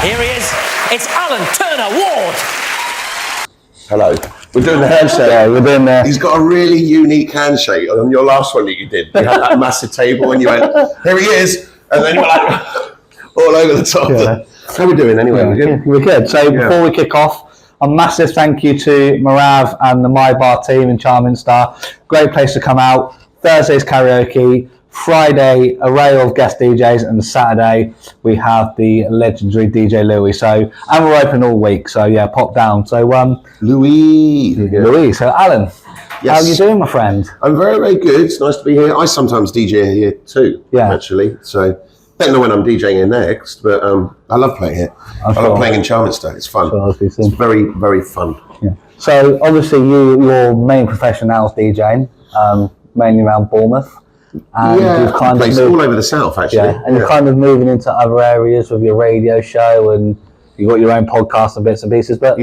Here he is. It's Allan Turner Ward. Hello. We're doing the handshake. Yeah, we're doing the... He's got a really unique handshake. On your last one that you did, you had that massive table and you went, here he is. And then you were like, all over the top. Yeah. How are we doing anyway? We're good. So before we kick off, a massive thank you to Marav and the My Bar team in Charminster. Great place to come out. Thursday's karaoke. Friday, array of guest DJs, and Saturday we have the legendary DJ Louis. So, and we're open all week. So yeah, pop down. So Louis. So Allan, how are you doing, my friend? I'm very, very good. It's nice to be here. I sometimes DJ here too. Yeah, actually. So don't know when I'm DJing here next, but I love playing here. I love playing in Charminster. It's fun. It's very, very fun. Yeah. So obviously your main profession now is DJing, mainly around Bournemouth. And you've kind of moved all over the south, actually. Yeah, and you're kind of moving into other areas with your radio show, and you've got your own podcast and bits and pieces. But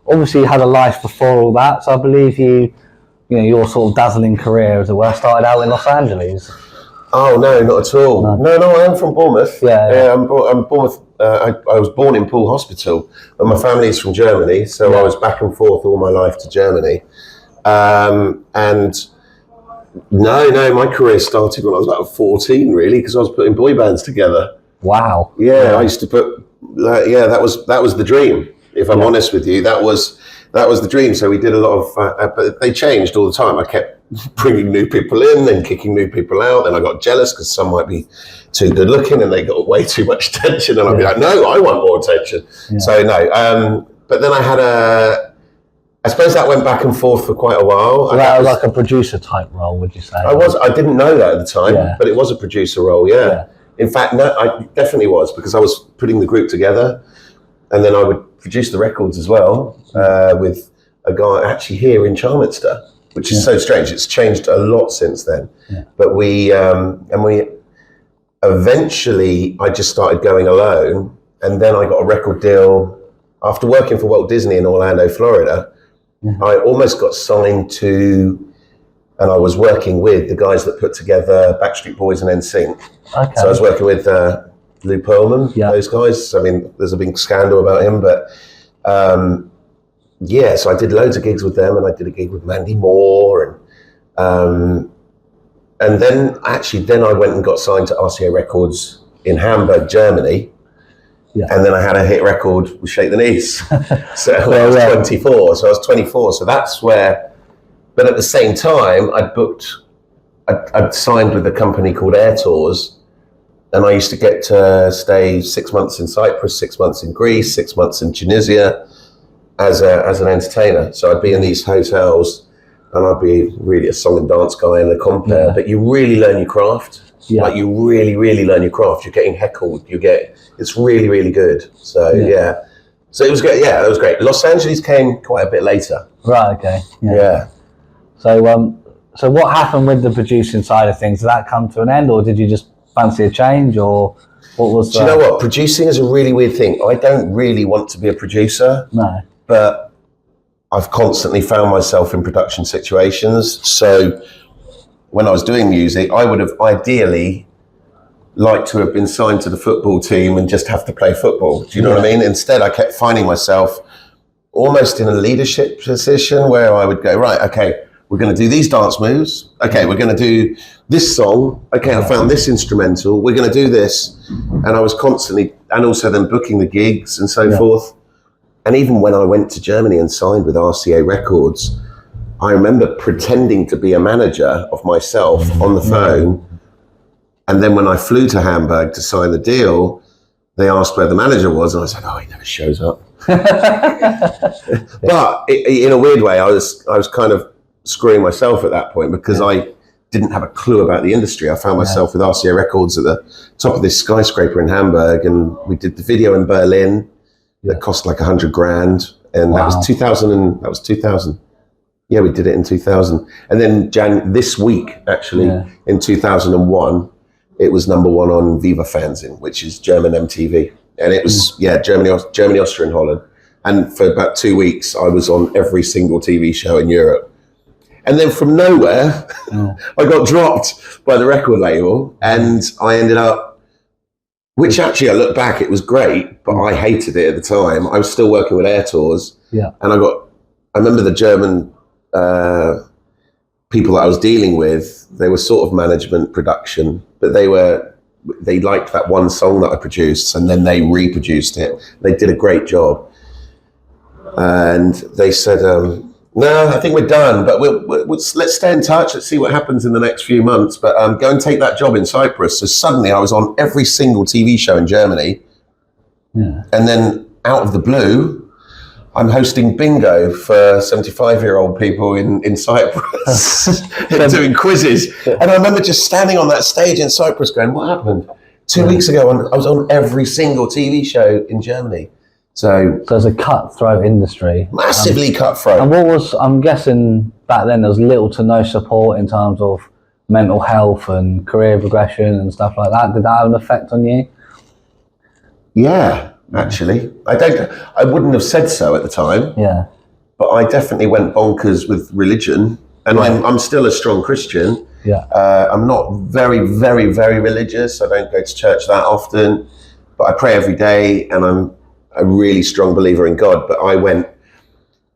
obviously you had a life before all that. So I believe your sort of dazzling career, as it were, started out in Los Angeles. Oh no, not at all. No, I am from Bournemouth. I'm Bournemouth. I was born in Poole Hospital, but my family is from Germany, so I was back and forth all my life to Germany, and. No, my career started when I was about 14, really, because I was putting boy bands together. Wow. Yeah, I used to put. That was the dream. If I'm honest with you, that was the dream. So we did a lot of, but they changed all the time. I kept bringing new people in, then kicking new people out. Then I got jealous because some might be too good looking and they got way too much attention, and I'd be like, no, I want more attention. Yeah. So no, but then I had I suppose that went back and forth for quite a while. So that was like a producer type role, would you say? I didn't know that at the time, but it was a producer role, In fact, no, I definitely was, because I was putting the group together, and then I would produce the records as well with a guy actually here in Charminster, which is so strange. It's changed a lot since then. Yeah. But we eventually, I just started going alone, and then I got a record deal after working for Walt Disney in Orlando, Florida. I almost got signed to, and I was working with the guys that put together Backstreet Boys and NSYNC. Okay. So I was working with Lou Pearlman, those guys. I mean, there's a big scandal about him, but so I did loads of gigs with them, and I did a gig with Mandy Moore, and then I went and got signed to RCA Records in Hamburg, Germany. Yeah. And then I had a hit record with Shake the Knees. So I was 24. So I was 24. So that's where, but at the same time, I'd signed with a company called Air Tours, and I used to get to stay 6 months in Cyprus, 6 months in Greece, 6 months in Tunisia as an entertainer. So I'd be in these hotels, and I'd be really a song and dance guy in the compere, but you really learn your craft. Yeah. Like you really, really learn your craft. You're getting heckled. It's really, really good. So so it was great. Yeah, it was great. Los Angeles came quite a bit later. Right. Okay. Yeah. So so what happened with the producing side of things? Did that come to an end, or did you just fancy a change, or what was? Do you know what? Producing is a really weird thing. I don't really want to be a producer. No. But I've constantly found myself in production situations. So when I was doing music, I would have ideally liked to have been signed to the football team and just have to play football. Do you know what I mean? Instead, I kept finding myself almost in a leadership position where I would go, right, okay, we're going to do these dance moves. Okay, we're going to do this song. Okay, I found this instrumental. We're going to do this. And I was constantly, and also then booking the gigs and so forth. And even when I went to Germany and signed with RCA Records, I remember pretending to be a manager of myself on the phone. And then when I flew to Hamburg to sign the deal, they asked where the manager was. And I said, he never shows up. But in a weird way, I was kind of screwing myself at that point because I didn't have a clue about the industry. I found myself with RCA Records at the top of this skyscraper in Hamburg. And we did the video in Berlin that cost like $100,000. And that was 2000. Yeah, we did it in 2000. And then this week, actually, in 2001, it was number one on Viva Fernsehen, which is German MTV. And it was, Germany, Austria, and Holland. And for about 2 weeks, I was on every single TV show in Europe. And then from nowhere, I got dropped by the record label, and I ended up Which actually, I look back, it was great, but I hated it at the time. I was still working with Air Tours. Yeah. And I remember the German people that I was dealing with, they were sort of management production, but they liked that one song that I produced, and then they reproduced it. They did a great job. And they said, no, I think we're done, but let's stay in touch. Let's see what happens in the next few months. But go and take that job in Cyprus. So suddenly I was on every single TV show in Germany. Yeah. And then out of the blue, I'm hosting bingo for 75-year-old people in Cyprus, doing quizzes. And I remember just standing on that stage in Cyprus going, what happened? 2 weeks ago, I was on every single TV show in Germany. So it's a cutthroat industry. Massively cutthroat. And I'm guessing back then there was little to no support in terms of mental health and career progression and stuff like that. Did that have an effect on you? Yeah, actually. I wouldn't have said so at the time. Yeah. But I definitely went bonkers with religion. And I'm still a strong Christian. Yeah. I'm not very, very, very religious. I don't go to church that often. But I pray every day, and I'm a really strong believer in God. But I went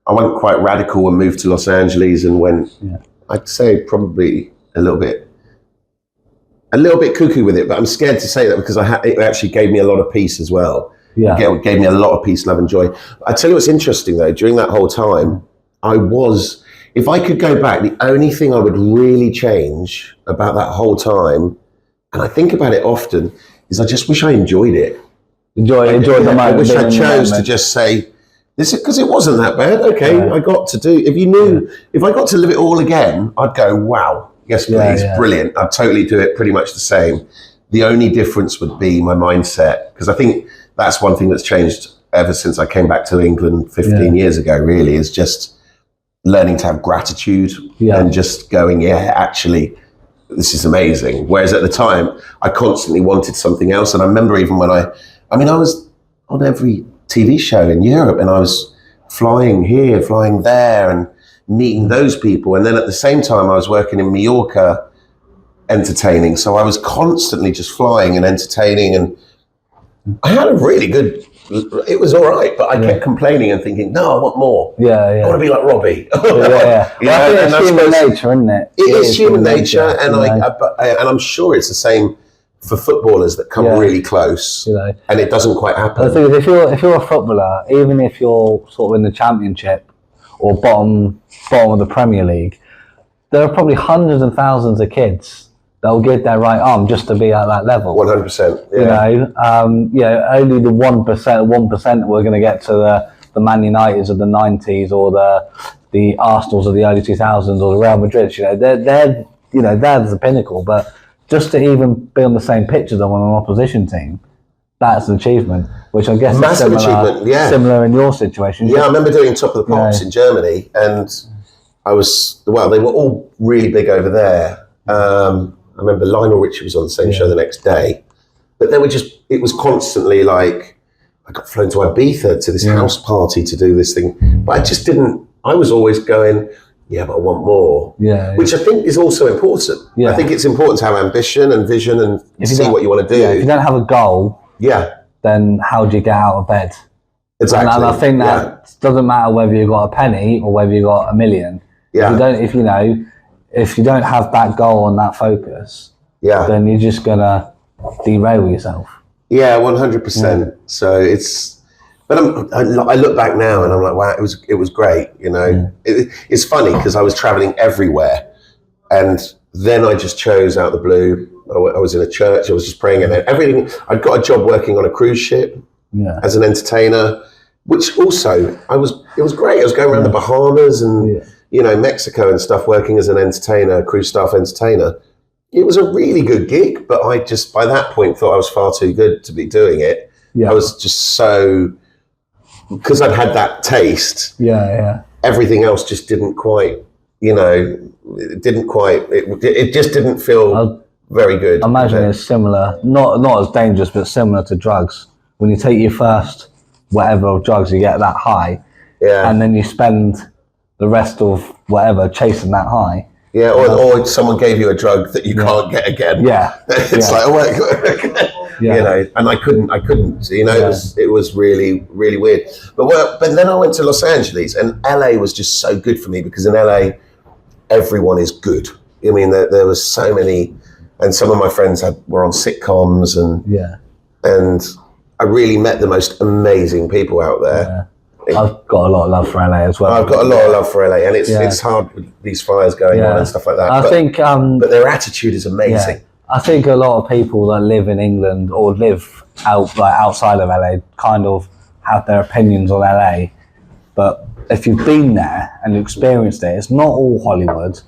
quite radical and moved to Los Angeles and went, I'd say probably a little bit cuckoo with it, but I'm scared to say that because it actually gave me a lot of peace as well. Yeah. It gave me a lot of peace, love and joy. I tell you what's interesting though, during that whole time, if I could go back, the only thing I would really change about that whole time, and I think about it often, is I just wish I enjoyed it. Enjoy the moment. I wish I chose to just say, this because it wasn't that bad. Okay, I got to do. If I got to live it all again, I'd go, wow, yes, please, brilliant. I'd totally do it pretty much the same. The only difference would be my mindset, because I think that's one thing that's changed ever since I came back to England 15 years ago. Really, is just learning to have gratitude and just going, actually, this is amazing. Whereas at the time, I constantly wanted something else, and I remember even when I was on every TV show in Europe, and I was flying here, flying there, and meeting those people. And then at the same time, I was working in Mallorca entertaining. So I was constantly just flying and entertaining. And I had a really good, it was all right, but I kept complaining and thinking, no, I want more. I want to be like Robbie. Well, I think it's human nature, isn't it? It is human nature. And I'm sure it's the same for footballers that come really close, and it doesn't quite happen. The thing is, if you're a footballer, even if you're sort of in the Championship or bottom of the Premier League, there are probably hundreds and thousands of kids that will give their right arm just to be at that level. 100%. Only the 1% that we're going to get to the Man Uniteds of the 90s or the Arsenals of the early 2000s or the Real Madrid. They're the pinnacle, but just to even be on the same pitch as them on an opposition team, that's an achievement, which I guess is similar in your situation. Yeah, I remember doing Top of the Pops in Germany, and they were all really big over there. I remember Lionel Richie was on the same show the next day, but it was constantly like, I got flown to Ibiza to this house party to do this thing, but I was always going, but I want more. Which I think is also important. I think it's important to have ambition and vision and see what you want to do. If you don't have a goal, then how do you get out of bed? Exactly. And I think that doesn't matter whether you've got a penny or whether you've got a million. If you don't have that goal and that focus, then you're just gonna derail yourself. 100%. So but I look back now and I'm like, wow, it was great. It's funny because I was traveling everywhere, and then I just chose out the blue. I was in a church. I was just praying, and everything. I'd got a job working on a cruise ship as an entertainer, which also it was great. I was going around the Bahamas and Mexico and stuff, working as an entertainer, cruise staff entertainer. It was a really good gig, but I just by that point thought I was far too good to be doing it. I was just so, because I'd had that taste. Everything else just didn't quite. It just didn't feel very good. I imagine it's similar, not as dangerous, but similar to drugs. When you take your first whatever of drugs, you get that high, and then you spend the rest of whatever chasing that high. Or someone gave you a drug that you can't get again. It's like, Yeah. You know, and I couldn't. You know, it was really, really weird. But then I went to Los Angeles, and LA was just so good for me because in LA, everyone is good. I mean, there was so many, and some of my friends were on sitcoms, and I really met the most amazing people out there. I've got a lot of love for LA as well. I've got a lot of love for LA, and it's hard with these fires going on and stuff like that. I think, but their attitude is amazing. Yeah. I think a lot of people that live in England or live outside of LA kind of have their opinions on LA, but if you've been there and experienced it, it's not all Hollywood.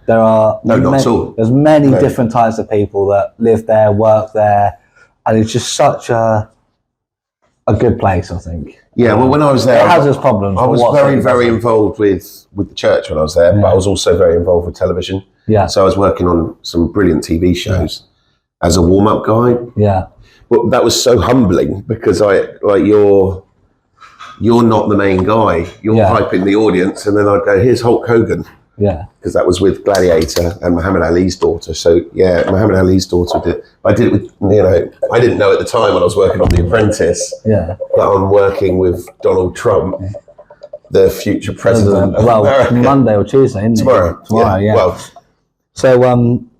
There are there's many different types of people that live there, work there, and it's just such a good place, I think. Yeah, well, when I was there, it has its problems. I was very involved with the church when I was there, but I was also very involved with television. Yeah. So I was working on some brilliant TV shows as a warm-up guy. Yeah. But that was so humbling because you're not the main guy. You're hyping the audience, and then I'd go, "Here's Hulk Hogan." Yeah. Because that was with Gladiator and Muhammad Ali's daughter. So Muhammad Ali's daughter did. I did it with, I didn't know at the time when I was working on The Apprentice. Yeah. That I'm working with Donald Trump, the future president of America. Monday or Tuesday, isn't it? Tomorrow, yeah. Well, so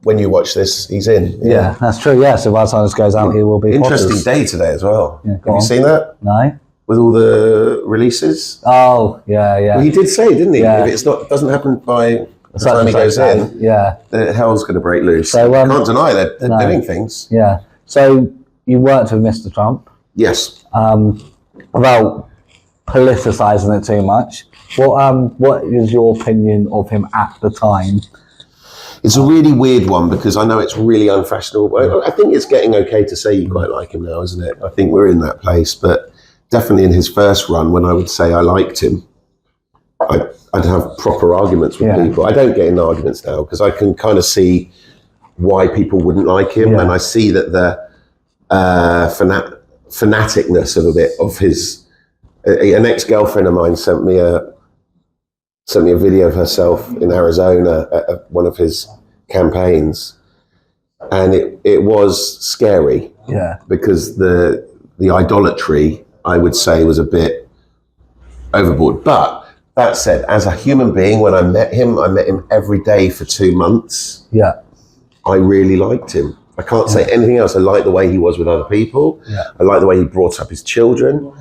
when you watch this, he's in. Yeah, that's true. Yeah. So by the time this goes out, he will be. Interesting day today as well. Yeah, Have you seen that? No. With all the releases. Oh, yeah. Well, he did say, didn't he? Yeah. If it doesn't happen by the time he goes in, the hell's going to break loose. So, can't deny they're doing things. Yeah. So you worked with Mr. Trump. Yes. Without politicising it too much, what is your opinion of him at the time? It's a really weird one because I know it's really unfashionable. I think it's getting okay to say you quite like him now, isn't it? I think we're in that place, but definitely in his first run, when I would say I liked him, I'd have proper arguments with people. I don't get in arguments now because I can kind of see why people wouldn't like him, and I see that the fanaticness of a bit of his. An ex-girlfriend of mine sent me a video of herself in Arizona at one of his campaigns, and it was scary. Yeah, because the idolatry, I would say, was a bit overboard. But that said, as a human being, when I met him every day for 2 months. Yeah. I really liked him. I can't say anything else. I liked the way he was with other people. Yeah. I liked the way he brought up his children.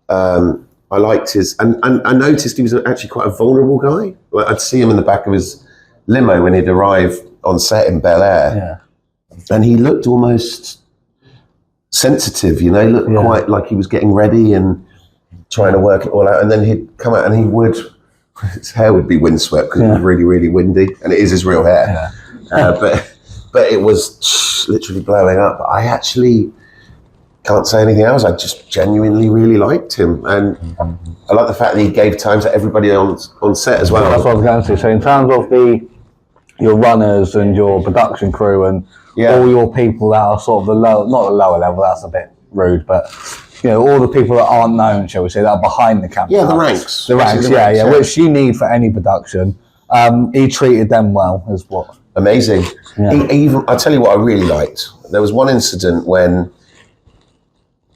I liked and I noticed he was actually quite a vulnerable guy. Like, I'd see him in the back of his limo when he'd arrive on set in Bel Air. Yeah. And he looked almost sensitive, he looked quite like he was getting ready and trying to work it all out, and then he'd come out and his hair would be windswept because it was really, really windy, and it is his real hair. But it was literally blowing up. I actually can't say anything else. I just genuinely really liked him, and I like the fact that he gave time to everybody on set as well. That's what I was going to say. So in terms of your runners and your production crew and all your people that are sort of not the lower level, that's a bit rude, but all the people that aren't known, shall we say, that are behind the camera. Yeah, the ranks. The ranks, which you need for any production. He treated them well, is what. Amazing. Yeah. I'll tell you what I really liked. There was one incident when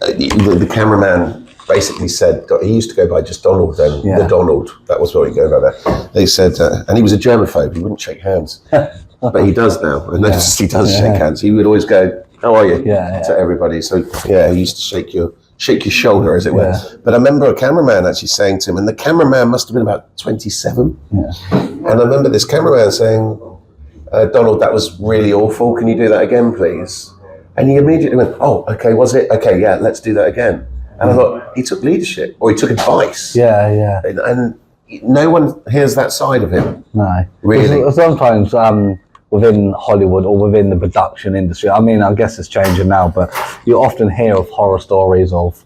the cameraman basically said, he used to go by just Donald then, the Donald, that was what he go by there. They said, and he was a germaphobe, he wouldn't shake hands. But he does now. I noticed he does shake hands. He would always go, "How are you?" To everybody. So he used to shake your shoulder, as it were. But I remember a cameraman actually saying to him, and the cameraman must have been about 27. Yeah. And I remember this cameraman saying, "Donald, that was really awful. Can you do that again, please?" And he immediately went, "Oh, okay, was it? Okay, yeah, let's do that again." And I thought, he took leadership, or he took advice. Yeah. And no one hears that side of him. No. Really. Sometimes within Hollywood or within the production industry, I mean, I guess it's changing now, but you often hear of horror stories of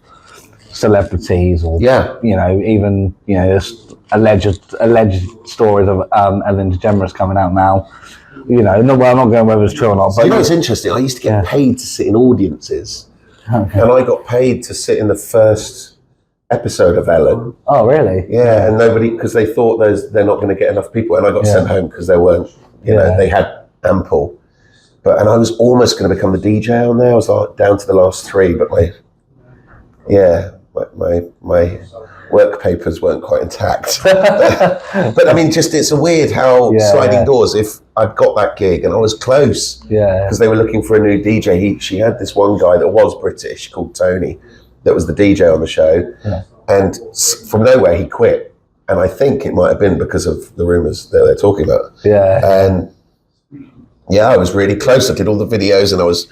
celebrities or, even, alleged stories of Ellen DeGeneres coming out now. I'm not going whether it's true or not. But it's interesting. I used to get paid to sit in audiences. Okay. And I got paid to sit in the first episode of Ellen. Oh, really? Yeah, and nobody, because they thought they're not going to get enough people, and I got sent home because there weren't, they had ample. and I was almost going to become the DJ on there. I was like down to the last 3, but my work papers weren't quite intact. But I mean, just it's a weird how sliding doors. If I'd got that gig and I was close, because they were looking for a new DJ. She had this one guy that was British called Tony, that was the DJ on the show, and from nowhere he quit. And I think it might have been because of the rumours that they're talking about. And I was really close. I did all the videos and I was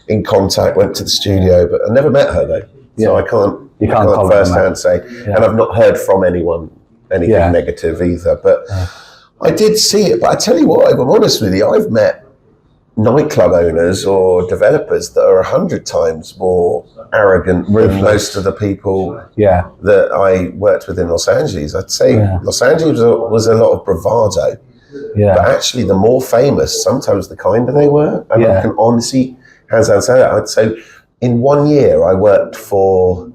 in contact. Went to the studio, but I never met her though, so I can't. You can't firsthand say, and I've not heard from anyone anything negative either. But I did see it. But I tell you what, if I'm honest with you, I've met nightclub owners or developers that are 100 times more arrogant than most of the people that I worked with in Los Angeles. I'd say Los Angeles was a lot of bravado, but actually the more famous, sometimes the kinder they were. And I can honestly, hands down say that. I'd say in 1 year I worked for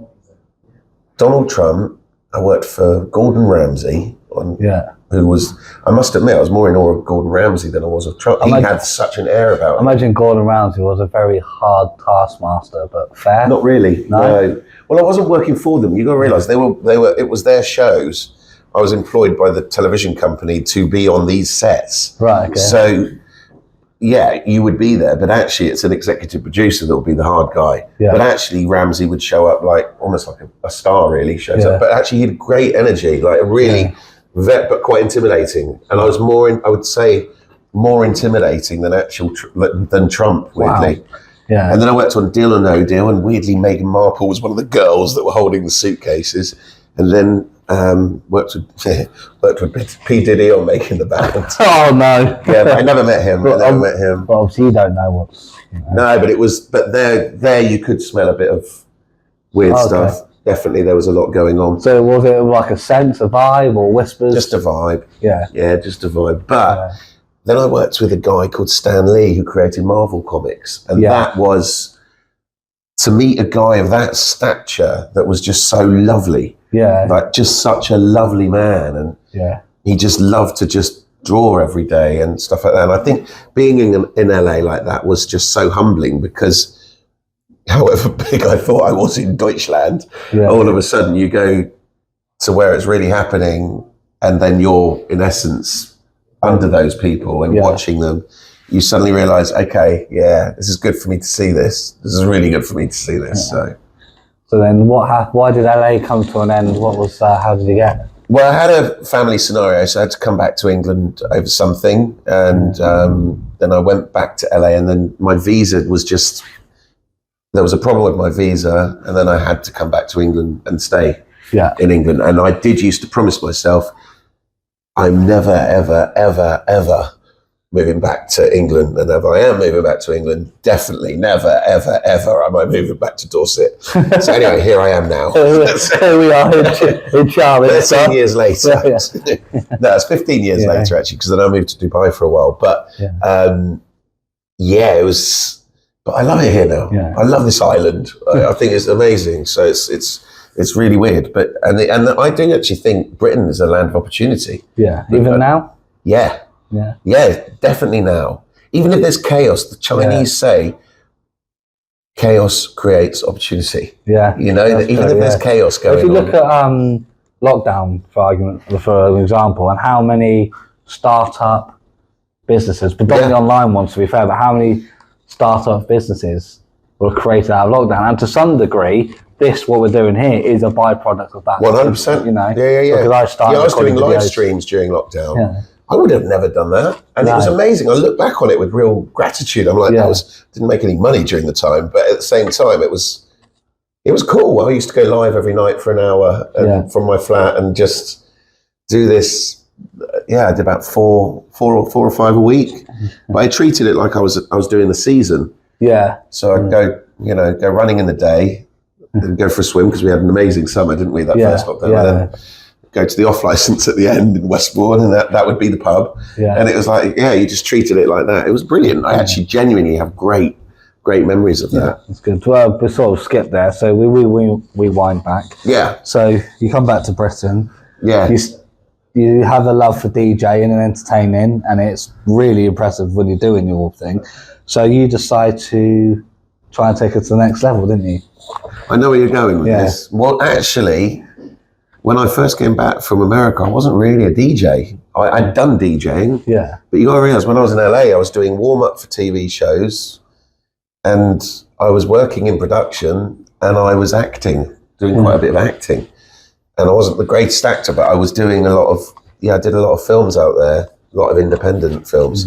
Donald Trump, I worked for Gordon Ramsay, who was, I must admit, I was more in awe of Gordon Ramsay than I was of Trump. He had such an air about him. I imagine Gordon Ramsay was a very hard taskmaster, but fair? Not really, no. Well, I wasn't working for them. You got to realise, they were. It was their shows. I was employed by the television company to be on these sets. Right, okay. So, you would be there, but actually it's an executive producer that will be the hard guy. But actually Ramsay would show up like almost like a star really shows up. But actually he had great energy, like a really but quite intimidating. And I was I would say more intimidating than than Trump, weirdly. Wow. And then I worked on Deal or No Deal, and weirdly Meghan Markle was one of the girls that were holding the suitcases. And then worked with P. Diddy on Making the Band. Oh no! But I never met him. But obviously, you don't know what's. No, but it was. But there you could smell a bit of weird stuff. Definitely, there was a lot going on. So was it like a sense, a vibe, or whispers? Just a vibe. Yeah, just a vibe. But then I worked with a guy called Stan Lee who created Marvel Comics, and that was to meet a guy of that stature that was just so lovely. Like just such a lovely man, and he just loved to just draw every day and stuff like that. And I think being in LA like that was just so humbling, because however big I thought I was in Deutschland, all of a sudden you go to where it's really happening, and then you're in under those people and watching them. You suddenly realise, okay, this is good for me to see this. This is really good for me to see this. So then why did LA come to an end? What was, how did you get it? Well, I had a family scenario, so I had to come back to England over something. And then I went back to LA, and then my visa was just, there was a problem with my visa. And then I had to come back to England and stay in England. And I did used to promise myself, I'm never, ever, ever, ever moving back to England, and if I am moving back to England, definitely never, ever, ever am I moving back to Dorset. So anyway, here I am now. Here we are in Charlotte. 13 years later. No, it's 15 years later actually, because then I moved to Dubai for a while. But it was. But I love it here now. I love this island. I think it's amazing. So it's really weird, but and I do actually think Britain is a land of opportunity. Even now. Yeah, definitely now. Even if there's chaos, the Chinese say chaos creates opportunity. You know, even if there's chaos going on. If you look at lockdown, for an example, and how many startup businesses, predominantly online ones to be fair, but how many startup businesses were created out of lockdown? And to some degree, what we're doing here is a byproduct of that. 100%. You know, Because I was doing live streams during lockdown. I would have never done that. And it was amazing. I look back on it with real gratitude. I'm like, didn't make any money during the time, but at the same time, it was cool. I used to go live every night for an hour from my flat and just do this. I did about four or five a week. But I treated it like I was doing the season. So I'd go running in the day and go for a swim, because we had an amazing summer, didn't we? That first lockdown. And then go to the off license at the end in Westbourne, and that would be the pub. And it was like, you just treated it like that. It was brilliant. I actually genuinely have great memories of that. That's good. Well, we sort of skipped there, so we wind back. So you come back to Britain. You have a love for DJing and entertaining, and it's really impressive when you're doing your thing. So you decide to try and take it to the next level, didn't you? I know where you're going with this. Well, actually, when I first came back from America, I wasn't really a DJ. I'd done DJing. Yeah. But you got to realise, when I was in LA, I was doing warm-up for TV shows, and I was working in production, and I was acting, doing quite a bit of acting. And I wasn't the greatest actor, but I was doing I did a lot of films out there, a lot of independent films.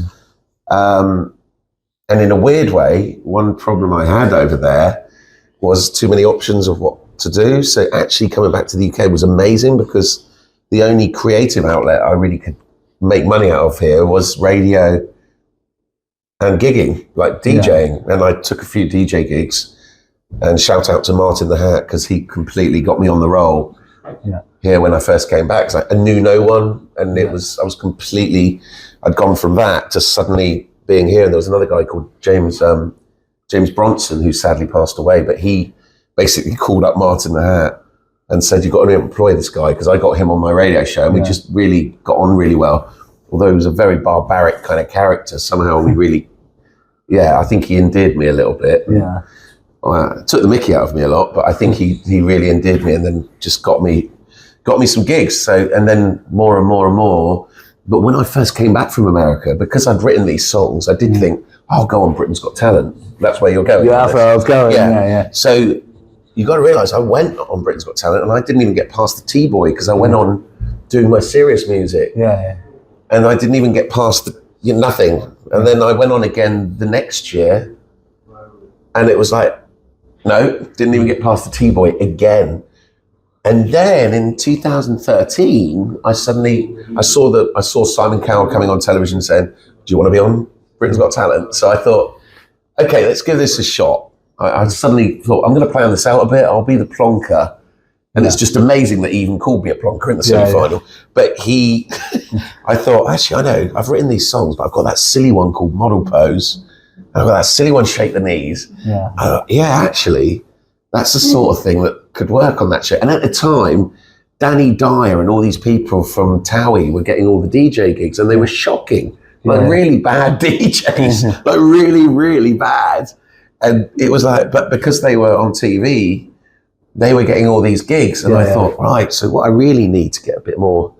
And in a weird way, one problem I had over there was too many options of what to do. So actually coming back to the UK was amazing, because the only creative outlet I really could make money out of here was radio and gigging, like DJing. And I took a few DJ gigs, and shout out to Martin the Hat, because he completely got me on the roll here when I first came back. 'Cause I knew no one, and I was completely, I'd gone from that to suddenly being here. And there was another guy called James Bronson, who sadly passed away, but he basically called up Martin the Hat and said, you've got to employ this guy, because I got him on my radio show, and we just really got on really well. Although he was a very barbaric kind of character, somehow we really, I think he endeared me a little bit. Yeah. Took the mickey out of me a lot, but I think he really endeared me, and then just got me some gigs. So, and then more and more and more. But when I first came back from America, because I'd written these songs, I did think, I'll go on Britain's Got Talent. That's where you're going. Yeah, that's where I was going. Yeah. So you got to realise, I went on Britain's Got Talent, and I didn't even get past the T-Boy, because I went on doing my serious music. Yeah. And I didn't even get past nothing. And then I went on again the next year, and it was like, no, didn't even get past the T-Boy again. And then in 2013, I saw Simon Cowell coming on television saying, do you want to be on Britain's Got Talent? So I thought, okay, let's give this a shot. I suddenly thought, I'm going to play on this out a bit. I'll be the plonker. And it's just amazing that he even called me a plonker in the semi-final. But I thought, actually, I know, I've written these songs, but I've got that silly one called Model Pose. And I've got that silly one, Shake the Knees. Actually, that's the sort of thing that could work on that show. And at the time, Danny Dyer and all these people from Towie were getting all the DJ gigs, and they were shocking. Like really bad DJs, like really, really bad. And it was like, but because they were on TV, they were getting all these gigs. And I thought, right, so what I really need to get a bit more,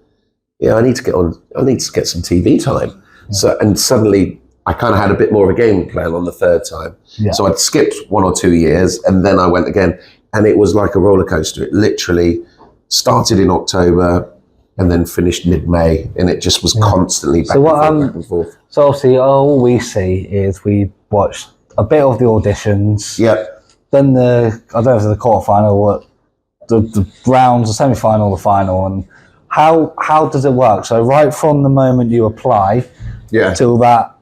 I need to get some TV time. So, and suddenly I kind of had a bit more of a game plan on the third time. So I'd skipped 1 or 2 years, and then I went again, and it was like a roller coaster. It literally started in October and then finished mid-May, and it just was constantly back and forth. So obviously all we see is we watch a bit of the auditions. Then I don't know if it's the quarterfinal or the rounds, the semi-final, the final, and how does it work? So right from the moment you apply till that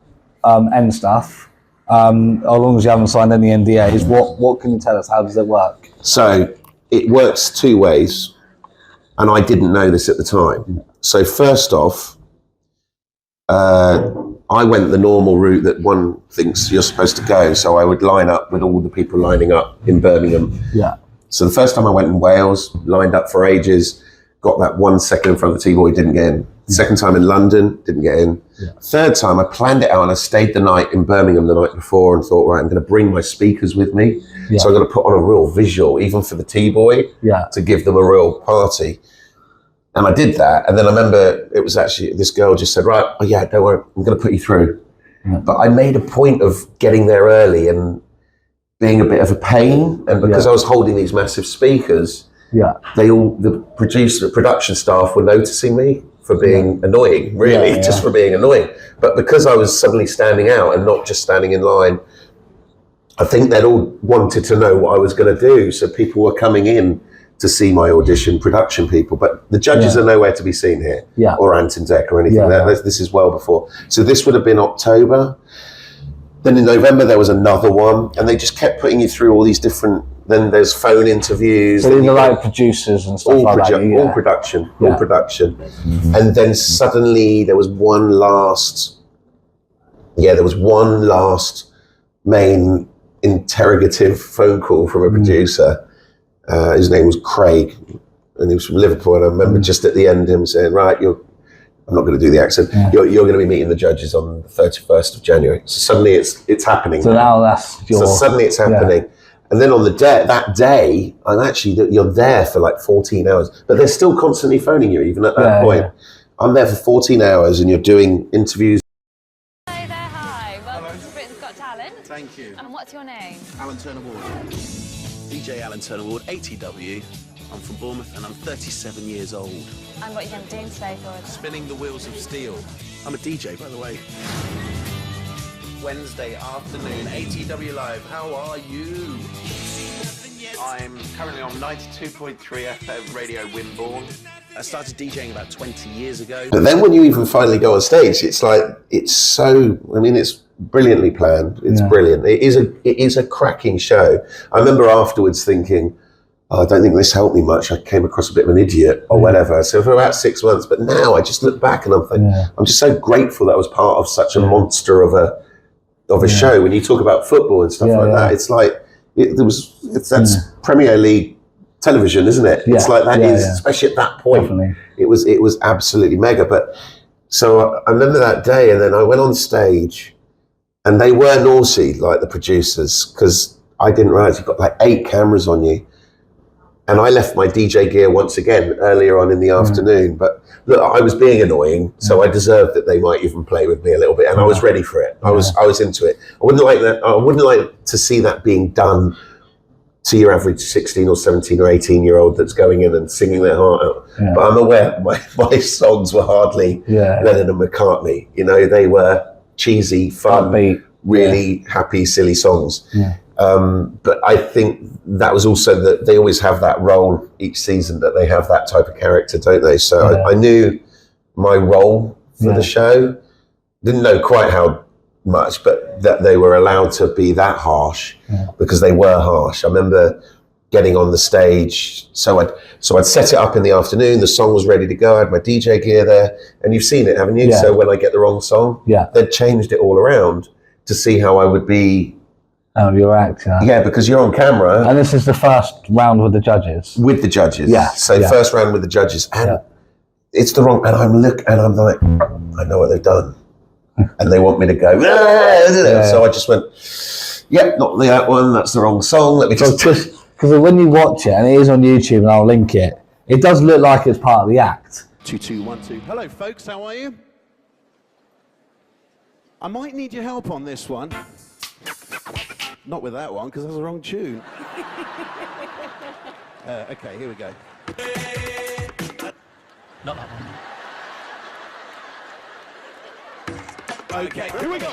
end stuff, as long as you haven't signed any NDAs, what can you tell us? How does it work? So it works two ways, and I didn't know this at the time. So first off, I went the normal route that one thinks you're supposed to go. So I would line up with all the people lining up in Birmingham. So the first time I went in Wales, lined up for ages, got that 1 second in front of the T-Boy, didn't get in. Second time in London, didn't get in. Third time, I planned it out, and I stayed the night in Birmingham the night before and thought, right, I'm going to bring my speakers with me. So I'm going to put on a real visual, even for the T-Boy, to give them a real party. And I did that. And then I remember it was actually, this girl just said, right, don't worry, I'm going to put you through. But I made a point of getting there early and being a bit of a pain. And because I was holding these massive speakers, the production staff were noticing me for being annoying, really, just for being annoying. But because I was suddenly standing out and not just standing in line, I think they'd all wanted to know what I was going to do. So people were coming in to see my audition, production people, but the judges are nowhere to be seen here, or Anton Deck or anything. This is well before. So this would have been October. Then in November there was another one, and they just kept putting you through all these different. Then there's phone interviews. So these are like producers and stuff like that. All production. And then suddenly there was one last. There was one last main interrogative phone call from a producer. His name was Craig, and he was from Liverpool. And I remember just at the end him saying, right, I'm not going to do the accent. Yeah. You're going to be meeting the judges on the 31st of January. So suddenly it's happening. So now that's your... So suddenly it's happening. Yeah. And then on that day, you're there for like 14 hours, but they're still constantly phoning you even at that point. Yeah. I'm there for 14 hours and you're doing interviews. Hello there, hi. Welcome to Britain's Got Talent. Thank you. And what's your name? Allan Ward. DJ Allan Ward, ATW. I'm from Bournemouth and I'm 37 years old. And what are you going to do today for us? Spinning the wheels of steel. I'm a DJ, by the way. Wednesday afternoon, ATW Live. How are you? I'm currently on 92.3 FM Radio Wimborne. I started DJing about 20 years ago. But then when you even finally go on stage, it's brilliantly planned. It's brilliant. It is a cracking show. I remember afterwards thinking, I don't think this helped me much. I came across a bit of an idiot or whatever. So for about 6 months, but now I just look back and I'm thinking, I'm just so grateful that I was part of such a monster of a show. When you talk about football and stuff like that, it's like that's Premier League television, isn't it? Yeah. It's like that especially at that point. Definitely. It was absolutely mega. But so I remember that day, and then I went on stage, and they were naughty, like the producers, because I didn't realize you've got like 8 cameras on you. And I left my DJ gear once again earlier on in the afternoon. But look, I was being annoying, so I deserved that they might even play with me a little bit. And I was ready for it. I was into it. I wouldn't like that. I wouldn't like to see that being done to your average 16 or 17 or 18-year-old that's going in and singing their heart out. Yeah. But I'm aware my songs were hardly Lennon and McCartney. You know, they were cheesy, fun, really happy, silly songs. Yeah. But I think that was also that they always have that role each season, that they have that type of character, don't they? So I knew my role for the show. Didn't know quite how much, but that they were allowed to be that harsh because they were harsh. I remember getting on the stage. So I'd set it up in the afternoon. The song was ready to go. I had my DJ gear there, and you've seen it, haven't you? Yeah. So when I get the wrong song, they'd changed it all around to see how I would be. Oh, your act, yeah, because you're on camera. And this is the first round with the judges. With the judges, first round with the judges, and it's the wrong. And I'm like, I know what they've done, and they want me to go. So I just went, not that one. That's the wrong song. Let me just. Because when you watch it, and it is on YouTube, and I'll link it, it does look like it's part of the act. 2 2 1 2. Hello, folks. How are you? I might need your help on this one. Not with that one, because that's the wrong tune. Okay, here we go. Not that one. Okay, here we go.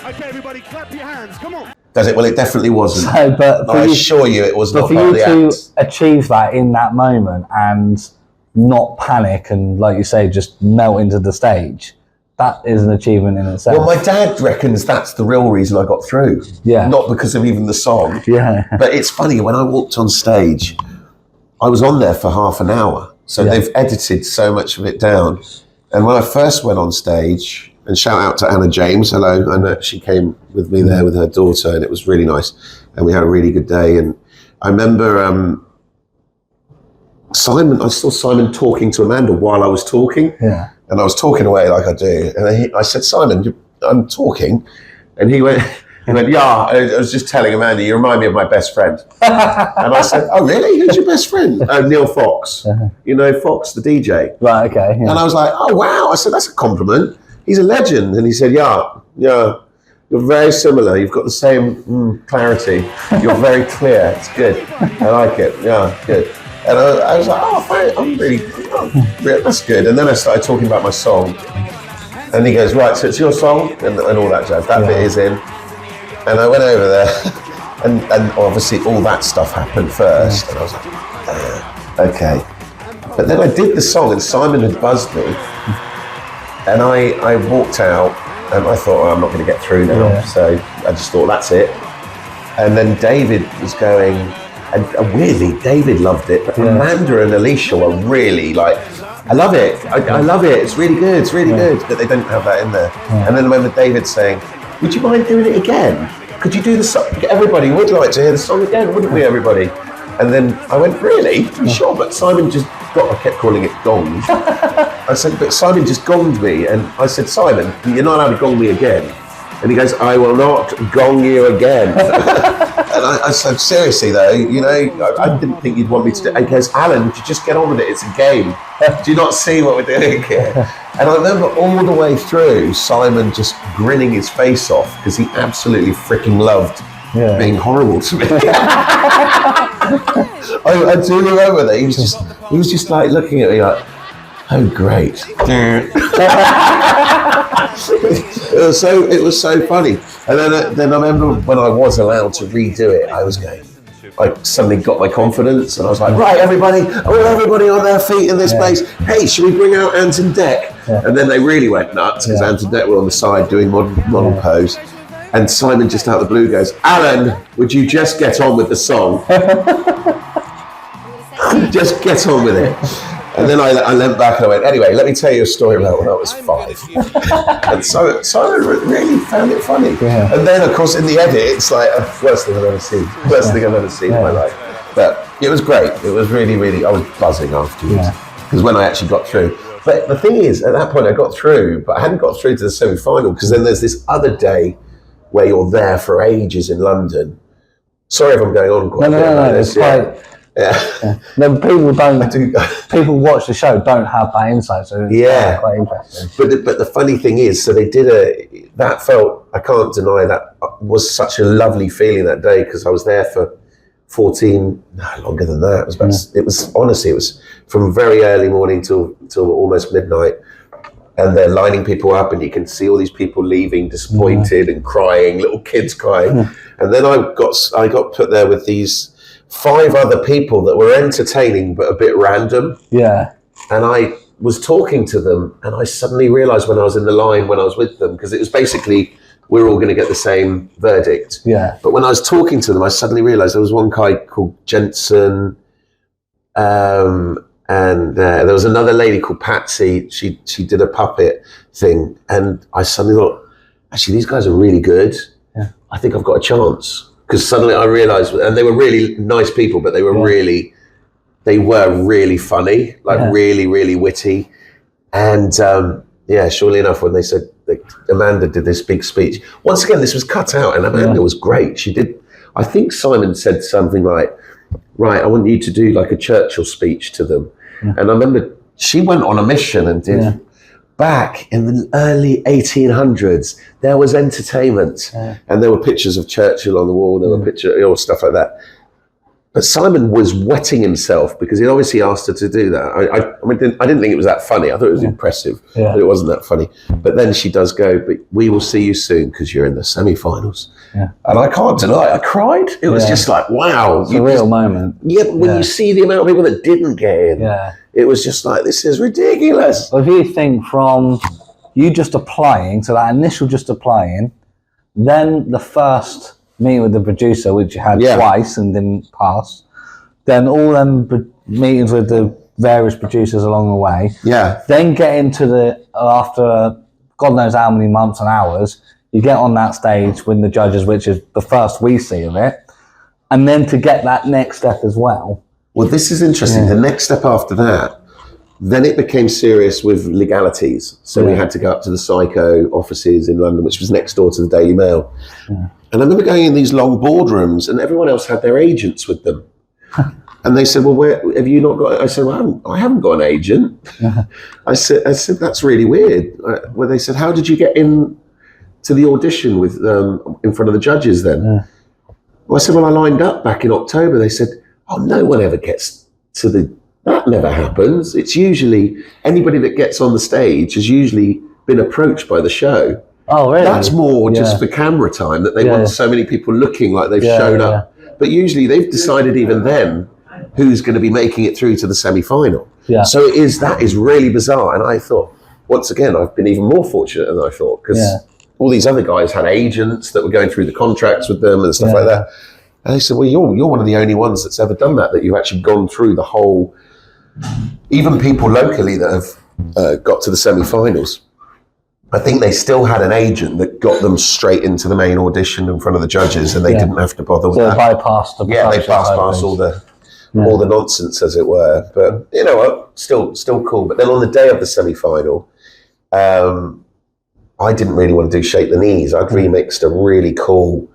Okay, everybody, clap your hands. Come on. Does it? Well, it definitely wasn't. So, but I assure you, it was not for part of the you act. to achieve that in that moment and not panic and, like you say, just melt into the stage. That is an achievement in itself. Well, my dad reckons that's the real reason I got through. Yeah. Not because of even the song. Yeah. But it's funny, when I walked on stage, I was on there for half an hour. So they've edited so much of it down. And when I first went on stage, and shout out to Anna James, hello, I know she came with me there with her daughter, and it was really nice. And we had a really good day. And I remember I saw Simon talking to Amanda while I was talking. Yeah. And I was talking away like I do. And I said, Simon, I'm talking. And he went, I was just telling Amanda, you remind me of my best friend. And I said, oh, really? Who's your best friend? Neil Fox. You know Fox, the DJ. Right, okay. Yeah. And I was like, oh, wow. I said, that's a compliment. He's a legend. And he said, yeah, you're very similar. You've got the same clarity. You're very clear. It's good. I like it. Yeah, good. And I was like, oh, fine. That's good. And then I started talking about my song. And he goes, right, so it's your song? And all that jazz. That bit is in. And I went over there. And obviously all that stuff happened first. And I was like, okay. But then I did the song and Simon had buzzed me. And I walked out and I thought, I'm not going to get through now. Yeah. So I just thought, that's it. And then David was going, and weirdly, David loved it, but Amanda and Alicia were really like, I love it. I love it. It's really good. It's really good. But they didn't have that in there. Yeah. And then I remember David saying, would you mind doing it again? Could you do the song? Everybody would like to hear the song again, wouldn't we, everybody? And then I went, really? Sure. But Simon just kept calling it gongs. I said, but Simon just gonged me. And I said, Simon, you're not allowed to gong me again. And he goes, I will not gong you again. And I said, seriously though, you know, I didn't think you'd want me to do it. He goes, Alan, would you just get on with it? It's a game. Do you not see what we're doing here? And I remember all the way through Simon just grinning his face off because he absolutely freaking loved being horrible to me. I do remember that. He was just like looking at me like, oh great. It was so funny. And then I remember when I was allowed to redo it, I was going, I suddenly got my confidence and I was like, right, everybody, I want everybody on their feet in this place. Hey, should we bring out Ant and Dec? And then they really went nuts because Ant and Dec were on the side doing model pose. And Simon just out of the blue goes, Alan, would you just get on with the song? Just get on with it. And then I leant back and I went, anyway, let me tell you a story about when I was 5. And so Simon really found it funny. Yeah. And then, of course, in the edit, it's like, worst thing I've ever seen. Worst thing I've ever seen in my life. But it was great. It was really, really, I was buzzing afterwards. Because when I actually got through. But the thing is, at that point, I got through, but I hadn't got through to the semi-final because then there's this other day where you're there for ages in London. Sorry if I'm going on quite a bit. No, it's quite... Yeah. No, people watch the show don't have that insight, so it's quite interesting. But the funny thing is, so they did that felt, I can't deny that was such a lovely feeling that day because I was there for 14, no, longer than that. It was from very early morning till almost midnight. And they're lining people up and you can see all these people leaving disappointed and crying, little kids crying. And then I got put there with these 5 other people that were entertaining but a bit random. Yeah. And I was talking to them and I suddenly realised when I was in the line when I was with them, because it was basically we're all going to get the same verdict. Yeah. But when I was talking to them, I suddenly realised there was one guy called Jensen, and there was another lady called Patsy. She did a puppet thing, and I suddenly thought, actually, these guys are really good. Yeah. I think I've got a chance. Because suddenly I realised, and they were really nice people, but they were really funny, like really, really witty. And surely enough, when they said that Amanda did this big speech, once again, this was cut out, and Amanda was great. She did, I think Simon said something like, right, I want you to do like a Churchill speech to them. Yeah. And I remember she went on a mission and did, back in the early 1800s, there was entertainment and there were pictures of Churchill on the wall, there were pictures, stuff like that. But Simon was wetting himself because he obviously asked her to do that. I didn't think it was that funny. I thought it was impressive, but it wasn't that funny. But then she does go, but we will see you soon because you're in the semi-finals. Yeah. And I can't deny it. I cried. It was just like, wow. It's a real moment. Yeah, but when you see the amount of people that didn't get in, it was just like, this is ridiculous. Well, if you think from you just applying, so that initial just applying, then the first meeting with the producer, which you had twice and didn't pass, then all them meetings with the various producers along the way, then get into after God knows how many months and hours, you get on that stage with the judges, which is the first we see of it, and then to get that next step as well. Well, this is interesting. The next step after that, then it became serious with legalities. So we had to go up to the Psycho offices in London, which was next door to the Daily Mail. Yeah. And I remember going in these long boardrooms and everyone else had their agents with them. And they said, well, where have you not got? I said, well, I haven't got an agent. I said, that's really weird. Well, they said, how did you get in to the audition with in front of the judges then? Yeah. Well, I said, well, I lined up back in October. They said, oh, no one ever gets to that never happens. It's usually anybody that gets on the stage has usually been approached by the show. Oh, really? That's more just for camera time, that they want so many people looking like they've shown up. But usually they've decided even then who's going to be making it through to the semi-final. Yeah. So that is really bizarre. And I thought, once again, I've been even more fortunate than I thought, because all these other guys had agents that were going through the contracts with them and stuff like that. And they said, well, you're one of the only ones that's ever done that you've actually gone through the whole, even people locally that have got to the semi-finals. I think they still had an agent that got them straight into the main audition in front of the judges, and they didn't have to bother with that. Bypassed the they bypassed all the nonsense, as it were. But you know what, still cool. But then on the day of the semi-final, I didn't really want to do Shake the Knees. I'd remixed a really cool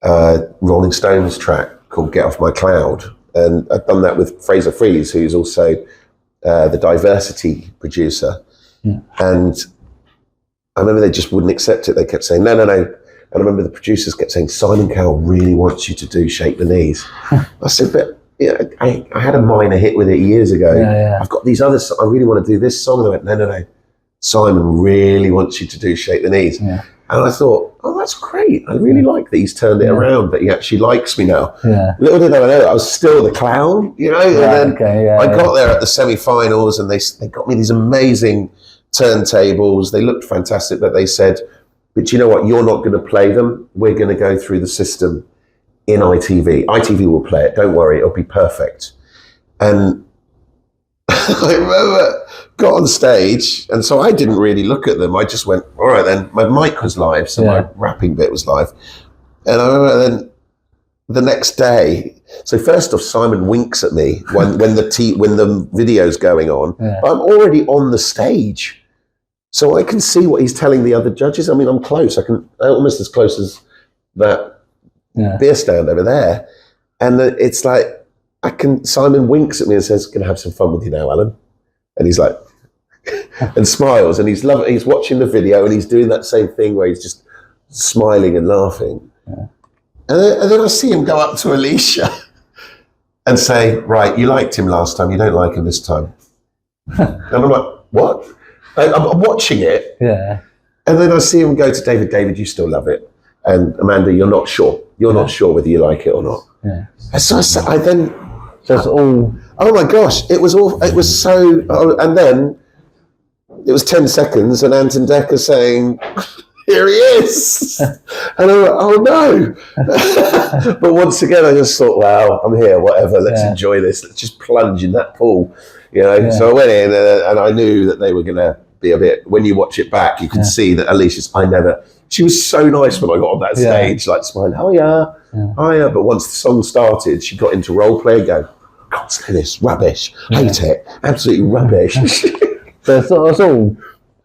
Rolling Stones track called Get Off My Cloud. And I'd done that with Fraser Freeze, who's also the Diversity producer. Yeah. And I remember they just wouldn't accept it. They kept saying, no. And I remember the producers kept saying, Simon Cowell really wants you to do Shake the Knees. I said, but I had a minor hit with it years ago. Yeah. I've got these others, I really want to do this song. And they went, no. Simon really wants you to do Shake the Knees. Yeah. And I thought, oh, that's great. I really like that he's turned it around, that he actually likes me now. Yeah. Little did I know, I was still the clown, you know? And then I got there at the semi-finals and they got me these amazing turntables. They looked fantastic, but they said, but you know what? You're not going to play them. We're going to go through the system in ITV. ITV will play it. Don't worry. It'll be perfect. And I remember got on stage, and so I didn't really look at them. I just went, all right then. My mic was live, so my rapping bit was live. And I remember then the next day, so first off, Simon winks at me when the video's going on, but I'm already on the stage. So I can see what he's telling the other judges. I mean, I'm close. Almost as close as that beer stand over there. And it's like, Simon winks at me and says, "Gonna have some fun with you now, Allan." And he's like, and smiles, and he's watching the video, and he's doing that same thing where he's just smiling and laughing. Yeah. And then I see him go up to Alicia and say, "Right, you liked him last time, you don't like him this time." And I'm like, what? I'm watching it. Yeah. And then I see him go to David. David, you still love it. And Amanda, you're not sure. You're not sure whether you like it or not. Yeah. And so I then... So it's all... Oh my gosh, it was so... and then it was 10 seconds and Anton Decker saying, "Here he is." And I went, oh no. But once again, I just thought, wow, I'm here, whatever. Let's enjoy this. Let's just plunge in that pool. You know, so I went in and I knew that they were going to be a bit, when you watch it back, you can see that Alicia's, she was so nice when I got on that stage, like smiling, hiya. But once the song started, she got into role play and go, "Can't say this, rubbish, hate it, absolutely rubbish." So it's all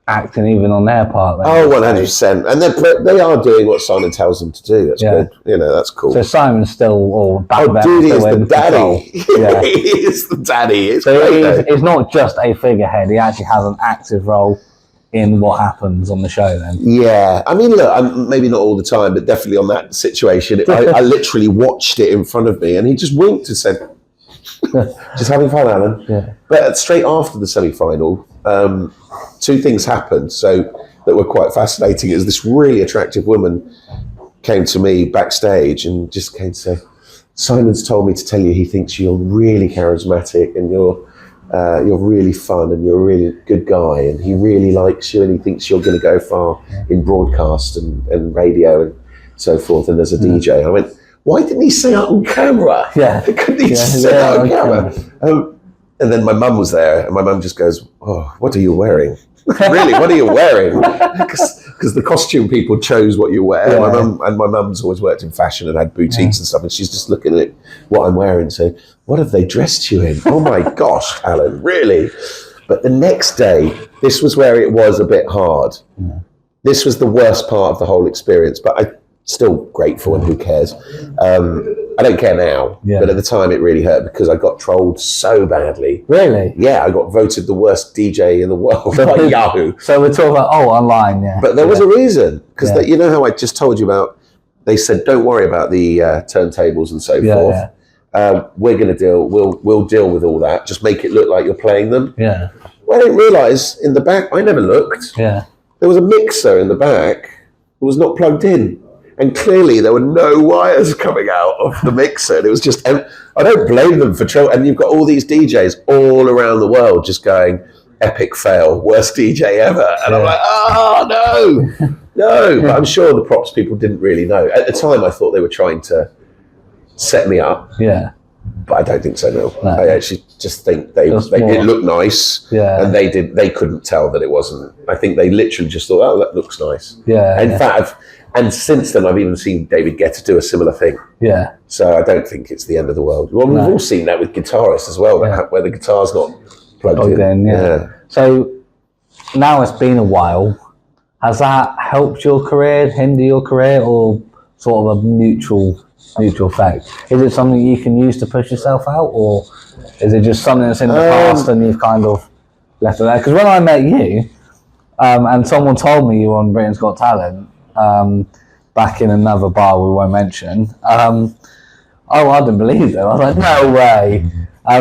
acting even on their part. Then. Oh, 100%. And they are doing what Simon tells them to do. That's good. You know, that's cool. So Simon's still all back there. Oh, dude, he is the daddy. Yeah. He is the daddy. It's great, he's not just a figurehead. He actually has an active role in what happens on the show then. Yeah. I mean, look, maybe not all the time, but definitely on that situation, I literally watched it in front of me and he just winked and said, "Just having fun, Allan." Yeah. But straight after the semi-final, two things happened that were quite fascinating. It was this really attractive woman came to me backstage and just came to say, "Simon's told me to tell you he thinks you're really charismatic and you're really fun and you're a really good guy and he really likes you and he thinks you're going to go far in broadcast and radio and so forth and as a DJ." I went, "Why didn't he say that on camera?" Yeah. Couldn't he just say that on camera? And then my mum was there and my mum just goes, "Oh, what are you wearing?" Really, what are you wearing? Because the costume people chose what you wear. Yeah. My mum's always worked in fashion and had boutiques and stuff, and she's just looking at what I'm wearing and saying, "What have they dressed you in?" Oh my gosh, Allan, really? But the next day, this was where it was a bit hard. Yeah. This was the worst part of the whole experience, but I'm still grateful and who cares? I don't care now, but at the time it really hurt because I got trolled so badly. Really? Yeah, I got voted the worst DJ in the world by Yahoo. So we're talking about, online, But there was a reason, because you know how I just told you about, they said, don't worry about the turntables and so forth. Yeah. We're going to we'll deal with all that. Just make it look like you're playing them. Yeah. Well, I didn't realise in the back, I never looked. Yeah. There was a mixer in the back that was not plugged in. And clearly there were no wires coming out of the mixer. And it was just, I don't blame them for troll. And you've got all these DJs all around the world just going, "Epic fail, worst DJ ever." And I'm like, oh, no. But I'm sure the props people didn't really know. At the time, I thought they were trying to set me up. Yeah. But I don't think so, no. I actually just think it looked nice. Yeah. And they couldn't tell that it wasn't. I think they literally just thought, "Oh, that looks nice." Yeah. In fact, And since then, I've even seen David Guetta do a similar thing. Yeah. So I don't think it's the end of the world. Well, we've all seen that with guitarists as well, where the guitar's not plugged in. Yeah. So now it's been a while. Has that helped your career, hinder your career, or sort of a neutral effect? Is it something you can use to push yourself out, or is it just something that's in the past and you've kind of left it there? Because when I met you, and someone told me you were on Britain's Got Talent, back in another bar we won't mention, I didn't believe it. I was like, no way.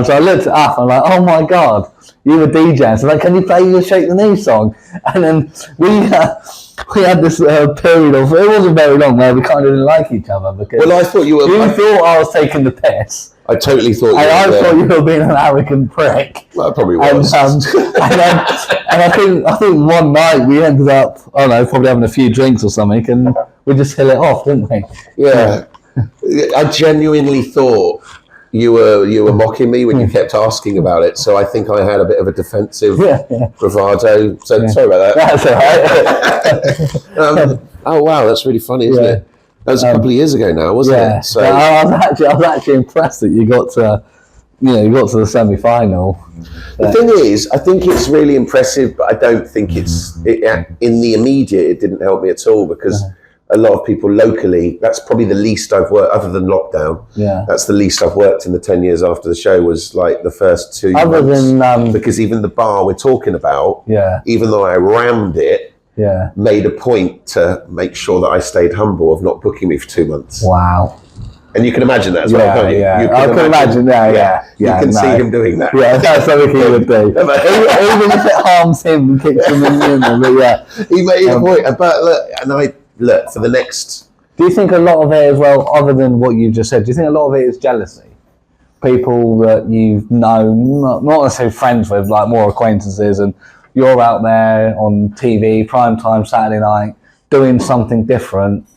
So I looked it up and I'm like, oh my God, you were DJing. So like, can you play your Shake the Knee song? And then we had this period of, it wasn't very long, where we kind of didn't like each other because I thought you were. You thought I was taking the piss. I totally thought. And I thought you were being an arrogant prick. Well, I probably was. And I think one night we ended up, I don't know, probably having a few drinks or something, and we just hit it off, didn't we? Yeah. I genuinely thought you were mocking me when you kept asking about it, so I think I had a bit of a defensive bravado. So sorry about that. That's all right. Oh wow, that's really funny, isn't it? That was a couple of years ago now, wasn't it? So I was actually impressed that you got to the semi-final. The thing is, I think it's really impressive, but I don't think it's in the immediate. It didn't help me at all because a lot of people locally, that's probably the least I've worked, other than lockdown. Yeah, that's the least I've worked in the 10 years after the show, was like the first 2 months. Because even the bar we're talking about, even though I rammed it, made a point to make sure that I stayed humble of not booking me for 2 months. Wow. And you can imagine that as well, can't you? I can imagine that, You can see him doing that. Yeah, that's something he would do. Even if it harms him and kicks him in the end, but he made a point. But look, for the next... Do you think a lot of it as well, other than what you just said, do you think a lot of it is jealousy? People that you've known, not necessarily friends with, like more acquaintances, and you're out there on TV, prime time, Saturday night, doing something different.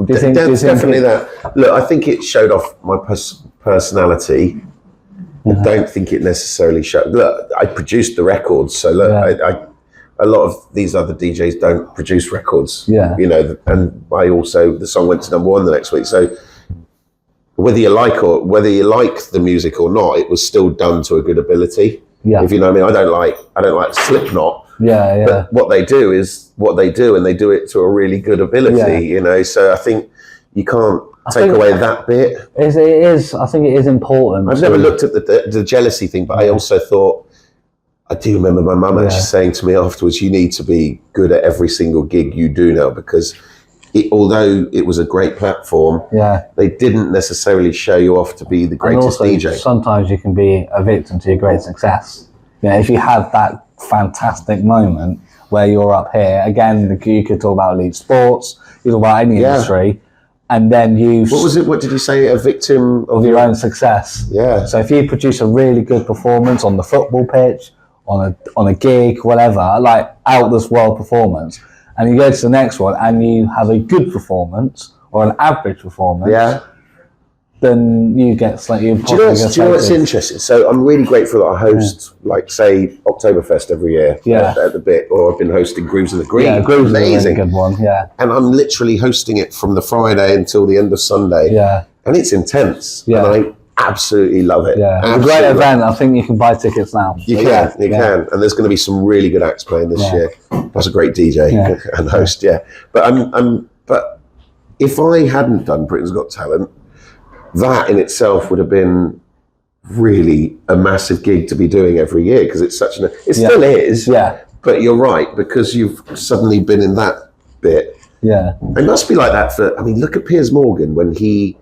Do you think, definitely that. Look, I think it showed off my personality. I don't think it necessarily showed... Look, I produced the records, so look, a lot of these other DJs don't produce records. Yeah. You know, and the song went to #1 the next week. So whether you like the music or not, it was still done to a good ability. Yeah. If you know what I mean, I don't like Slipknot. Yeah. But what they do is what they do, and they do it to a really good ability. Yeah. You know, so I think you can't take away that bit. I think it is important. I've never looked at the jealousy thing, but I also thought, I do remember my mum actually saying to me afterwards, you need to be good at every single gig you do now, because although it was a great platform, they didn't necessarily show you off to be the greatest DJ. Sometimes you can be a victim to your great success. You know, if you have that fantastic moment where you're up here, again, you could talk about elite sports, you talk about any industry, and then what did you say? A victim of your own success. Yeah. So if you produce a really good performance on the football pitch, on a gig, whatever, like out this world performance, and you go to the next one and you have a good performance or an average performance, then you get slightly. Do you know what's interesting? So I'm really grateful that I host, like, say, Oktoberfest every year at the bit, or I've been hosting Grooves in the Green. Yeah, Grooves is a really good one. Yeah, and I'm literally hosting it from the Friday until the end of Sunday. Yeah, and it's intense. Yeah, and I absolutely love it. Yeah, it's a great event. I think you can buy tickets now. You can, and there's going to be some really good acts playing this year. That's a great DJ and host. Yeah, but if I hadn't done Britain's Got Talent, that in itself would have been really a massive gig to be doing every year, because it's such it still is. Yeah, but you're right, because you've suddenly been in that bit. Yeah, it must be like that for. I mean, look at Piers Morgan when he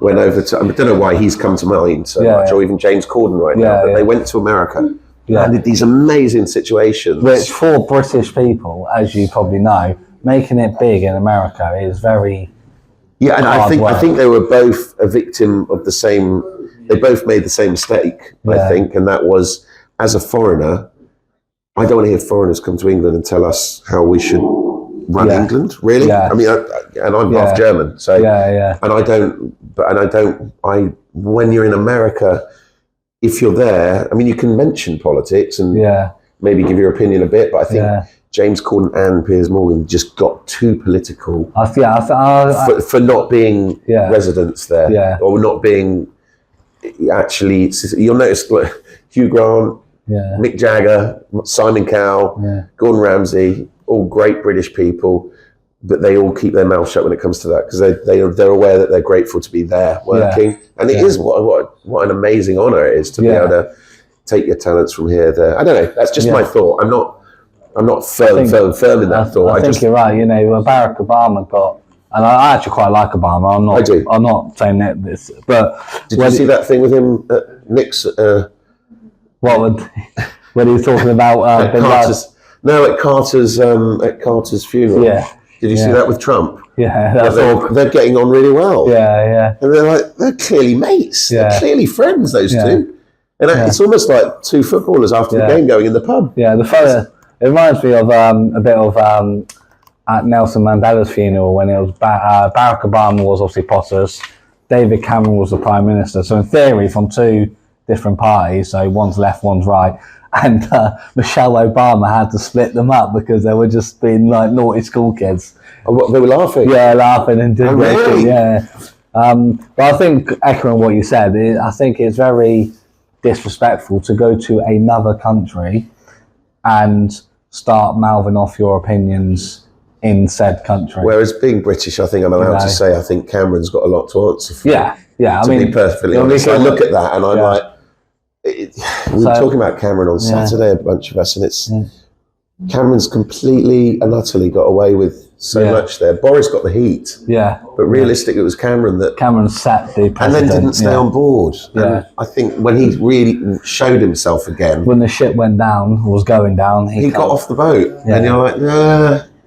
went over to, I don't know why he's come to mind so much, or even James Corden now, but they went to America and did these amazing situations. Which for British people, as you probably know, making it big in America is very and I think they were both a victim of the same, they both made the same mistake, I think, and that was, as a foreigner, I don't want to hear foreigners come to England and tell us how we should run England, really. I mean, and I'm half German, so and when you're in America, if you're there, I mean, you can mention politics and maybe give your opinion a bit, but I think James Corden and Piers Morgan just got too political for not being residents there, or not being actually. You'll notice Hugh Grant, Mick Jagger, Simon Cowell, Gordon Ramsay, all great British people, but they all keep their mouth shut when it comes to that because they're aware that they're grateful to be there working, and it is what an amazing honour it is to be able to take your talents from here there. I don't know. That's just my thought. I'm not firm in that thought. I think you're right. You know, Barack Obama got, and I actually quite like Obama. I'm not saying that this, but did you see that thing with him at Nick's? When he was talking about at Carter's funeral. Yeah. Did you see that with Trump? Yeah, they're getting on really well. Yeah. And they're clearly mates. Yeah. They're clearly friends, those two. And it's almost like two footballers after the game going in the pub. Yeah, it reminds me of a bit of at Nelson Mandela's funeral when it was Barack Obama was obviously Potter's, David Cameron was the Prime Minister. So in theory, from two different parties, so one's left, one's right, and Michelle Obama had to split them up because they were just being like naughty school kids. Oh, they were laughing? Yeah, laughing and doing really? Yeah. But I think, echoing what you said, I think it's very disrespectful to go to another country and start mouthing off your opinions in said country. Whereas being British, I think I'm allowed to say I think Cameron's got a lot to answer for. Yeah. I mean, to be perfectly honest, I look at that and I'm like, we were talking about Cameron on Saturday, a bunch of us, and it's Cameron's completely and utterly got away with so much there. Boris got the heat, but realistic, it was Cameron sat the president, and then didn't stay on board. And I think when he really showed himself again, when the ship was going down, he got off the boat, and you're like,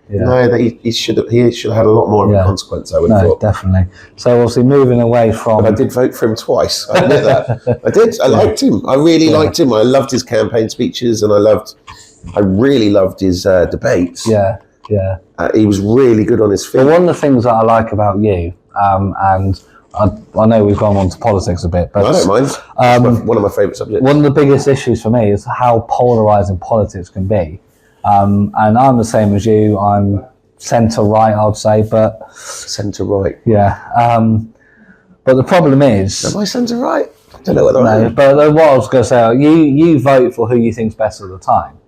no, he should have had a lot more of a consequence. I would have thought. Definitely. So obviously moving away from, but I did vote for him twice. I admit that. I did. I liked him. I really liked him. I loved his campaign speeches, and I really loved his debates. Yeah. He was really good on his feet. Well, one of the things that I like about you, and I know we've gone on to politics a bit, but I don't mind. It's one of my favourite subjects. One of the biggest issues for me is how polarising politics can be. And I'm the same as you. I'm centre-right, I'd say, but... Centre-right? Yeah. But the problem is... Am I centre-right? I don't know whether I am. But what I was going to say, you vote for who you think's best at the time.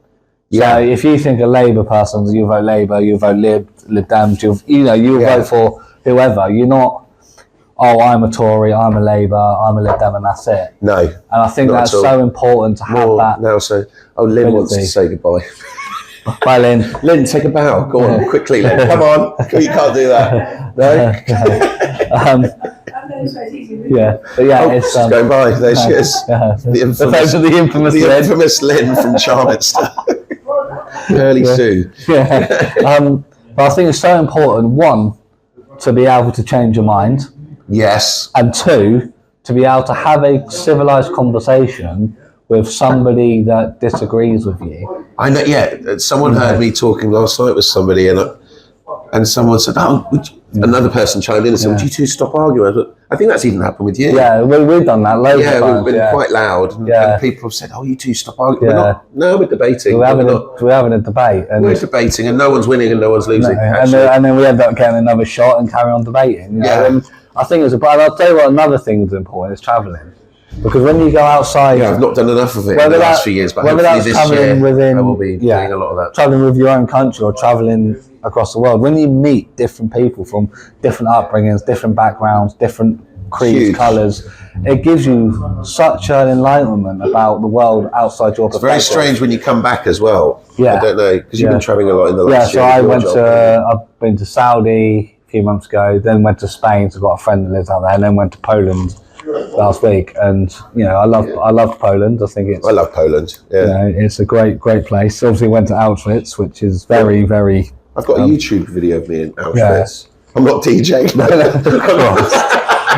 Yeah. So if you think a Labour person, you vote Labour, you vote Lib Dems, you vote for whoever. You're not, I'm a Tory, I'm a Labour, I'm a Lib Dem, and that's it. No. And I think that's so important to have that. Now, Lynn wants to say goodbye. Bye, Lynn. Lynn, take a bow. Go on, quickly, Lynn. Come on. You can't do that. No? It's going by. There she is. The infamous Lynn from Charminster. Curly Sue. But I think it's so important, one, to be able to change your mind. Yes. And two, to be able to have a civilised conversation with somebody that disagrees with you. I know. Yeah, someone heard me talking last night with somebody, and someone said, another person chimed in and said, would you two stop arguing? I think that's even happened with you. Yeah, we've done that loads of times. Yeah, we've been quite loud, and people have said, you two stop arguing. We're debating. We're having a debate. And we're debating, and no one's winning and no one's losing. And then we end up getting another shot and carry on debating. And I think but I'll tell you what, another thing that's important is travelling. Because when you go outside... Yeah, I've not done enough of it in the last few years, but hopefully this year I will be doing a lot of that. Travelling with your own country or travelling across the world, when you meet different people from different upbringings, different backgrounds, different creeds, colours, it gives you such an enlightenment about the world outside your perspective. It's very strange when you come back as well. Yeah. I don't know, because you've been travelling a lot in the last year. Yeah, so I've been to Saudi a few months ago, then went to Spain, so I've got a friend that lives out there, and then went to Poland last week, and I love Poland. I love Poland. Yeah, it's a great place. Obviously, went to Auschwitz, which is very, very. I've got a YouTube video of me in Auschwitz. I'm not DJing.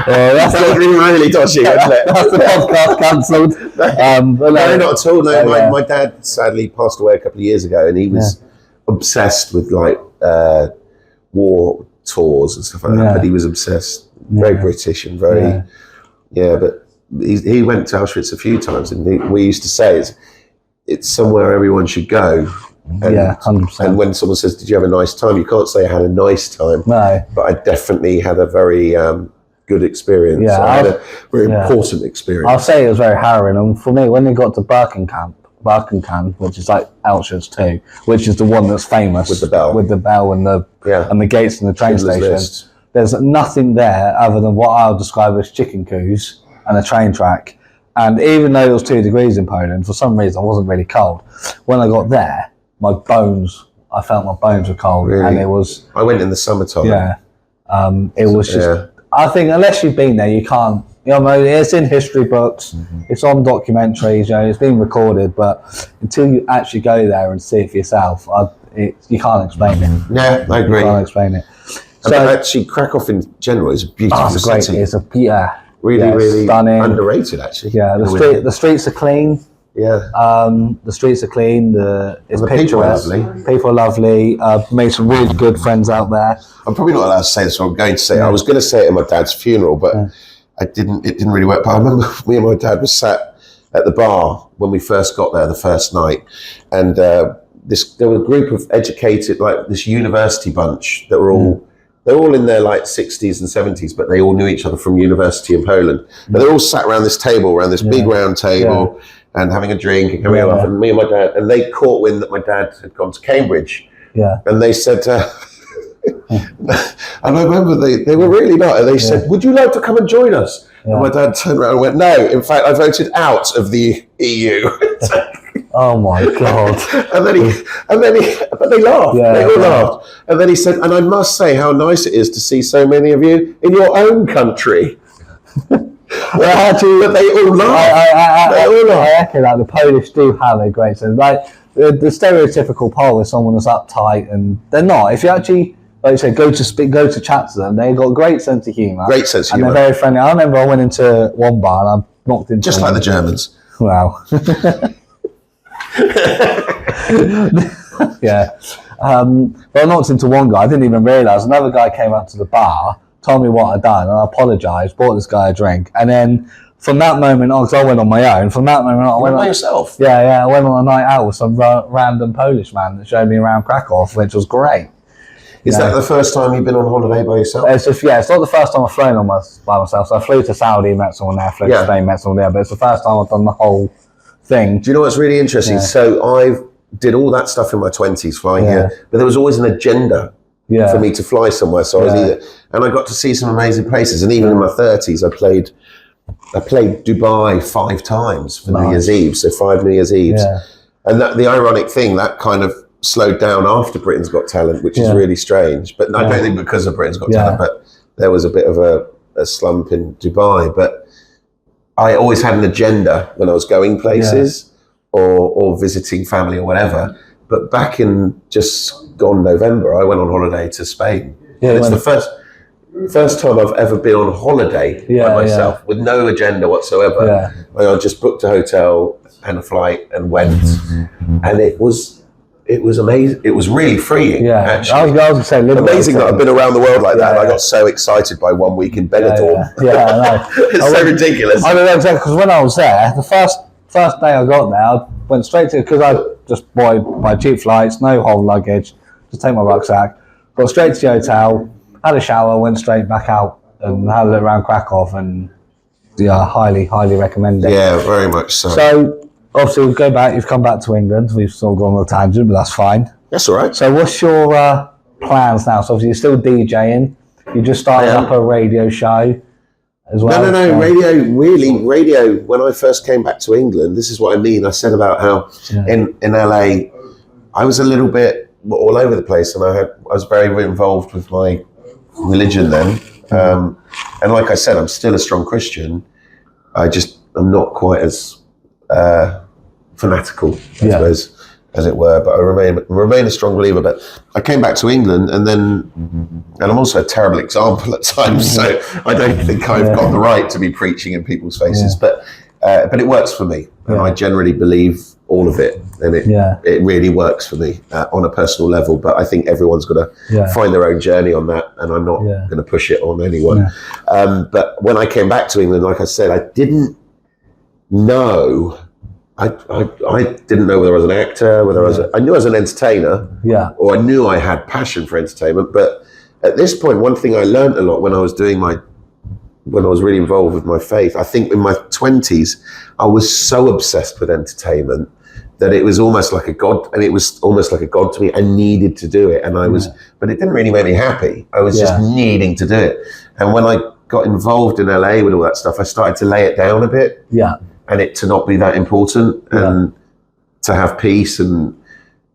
That's really dodgy, isn't it? That's the podcast cancelled. No, not at all. No, my dad sadly passed away a couple of years ago, and he was obsessed with war tours and stuff like that. But he was obsessed, very British and very. Yeah, but he went to Auschwitz a few times, and we used to say it's somewhere everyone should go And, Yeah, 100%. And when someone says, "Did you have a nice time?" You can't say I had a nice time. No. But I definitely had a very good experience. Yeah, I had a very important experience. I'll say it was very harrowing. And for me, when they got to Birkenkamp, which is like Auschwitz 2, which is the one that's famous with the bell and the gates and the train Schindler's station. List. There's nothing there other than what I'll describe as chicken coos and a train track. And even though it was 2 degrees in Poland, for some reason I wasn't really cold. When I got there, I felt my bones were cold, Really? and it was. I went in the summertime. Yeah, it was just. Yeah. I think unless you've been there, you can't. You know, it's in history books, it's on documentaries, you know, it's been recorded, but until you actually go there and see it for yourself, you can't explain it. Yeah, I agree. You can't explain it. So actually, Krakow in general is a beautiful city. It's really stunning, underrated actually. Yeah, the streets are clean. Yeah, the streets are clean. It's picturesque. People are lovely. People are lovely. Made some really good friends out there. I'm probably not allowed to say this, so I'm going to say it. I was going to say it at my dad's funeral, but it didn't really work. But I remember me and my dad were sat at the bar when we first got there the first night, and there were a group of educated, like this university bunch that were all. They're all in their like 60s and 70s, but they all knew each other from university in Poland. But they're all sat around this table, around this big round table, and having a drink and coming off. And me and my dad, and they caught wind that my dad had gone to Cambridge. Yeah. And they said, and I remember they were really nice. And they said, "Would you like to come and join us?" Yeah. And my dad turned around and went, "No, in fact, I voted out of the EU." Oh my God! But they laughed. They all laughed. And then he said, "And I must say how nice it is to see so many of you in your own country." But they all laughed. I echo that. The Polish do have a great sense. Like the stereotypical Pole is someone that's uptight, and they're not. If you actually, like you said, go to chat to them, they've got a great sense of humour. Great sense of humour. And they're very friendly. I remember I went into one bar and I knocked into just like the Germans. Wow. Yeah. But I knocked into one guy. I didn't even realise. Another guy came up to the bar, told me what I'd done, and I apologised, bought this guy a drink, and then from that moment on, because I went on my own, from that moment on, I went by yourself? Yeah, I went on a night out with some random Polish man that showed me around Krakow, which was great. Is that the first time you've been on holiday by yourself? It's not the first time I've flown by myself. So I flew to Saudi, met someone there, flew to Spain, met someone there, but it's the first time I've done the whole thing. Do you know what's really interesting? Yeah. So I did all that stuff in my 20s flying here, but there was always an agenda for me to fly somewhere. So I was and I got to see some amazing places. And even in my 30s, I played Dubai 5 times for New Year's Eve. So 5 New Year's Eves. Yeah. And the ironic thing, that kind of slowed down after Britain's Got Talent, which is really strange. But I don't think because of Britain's Got Talent, but there was a bit of a slump in Dubai. But I always had an agenda when I was going places or visiting family or whatever. But back in just gone November, I went on holiday to Spain. Yeah, it's the first time I've ever been on holiday by myself with no agenda whatsoever. Yeah. I just booked a hotel and a flight and went, and it was amazing. It was really freeing. Yeah, actually. I was going to say, amazing that I've been around the world like that. I got so excited by 1 week in Benidorm. Yeah, I know. It's so ridiculous. I don't know exactly, because when I was there, the first day I got there, I went straight to, because I just bought my cheap flights, no whole luggage, just take my rucksack, got straight to the hotel, had a shower, went straight back out and had a look around Krakow, and highly recommend it. Yeah, very much so. So obviously we'll go back, you've come back to England, we've sort of gone on a tangent, but that's fine. That's all right. So what's your plans now? So obviously you're still DJing, you just started up a radio show as well. No, radio, when I first came back to England, this is what I mean. I said about how in LA, I was a little bit all over the place, and I was very involved with my religion then. And like I said, I'm still a strong Christian. I'm not quite as fanatical, I suppose, as it were, but I remain a strong believer. But I came back to England, and I'm also a terrible example at times, so I don't think I've got the right to be preaching in people's faces, but it works for me, and I generally believe all of it, and it really works for me on a personal level. But I think everyone's got to find their own journey on that, and I'm not going to push it on anyone. But when I came back to England, like I said, I didn't know I didn't know whether I was an actor, whether I knew I was an entertainer, or I knew I had passion for entertainment. But at this point, one thing I learned a lot when I was really involved with my faith, I think in my 20s, I was so obsessed with entertainment that it was almost like a god, and it was almost like a god to me. I needed to do it, and but it didn't really make me happy. I was just needing to do it. And when I got involved in LA with all that stuff, I started to lay it down a bit. And it to not be that important, and to have peace, and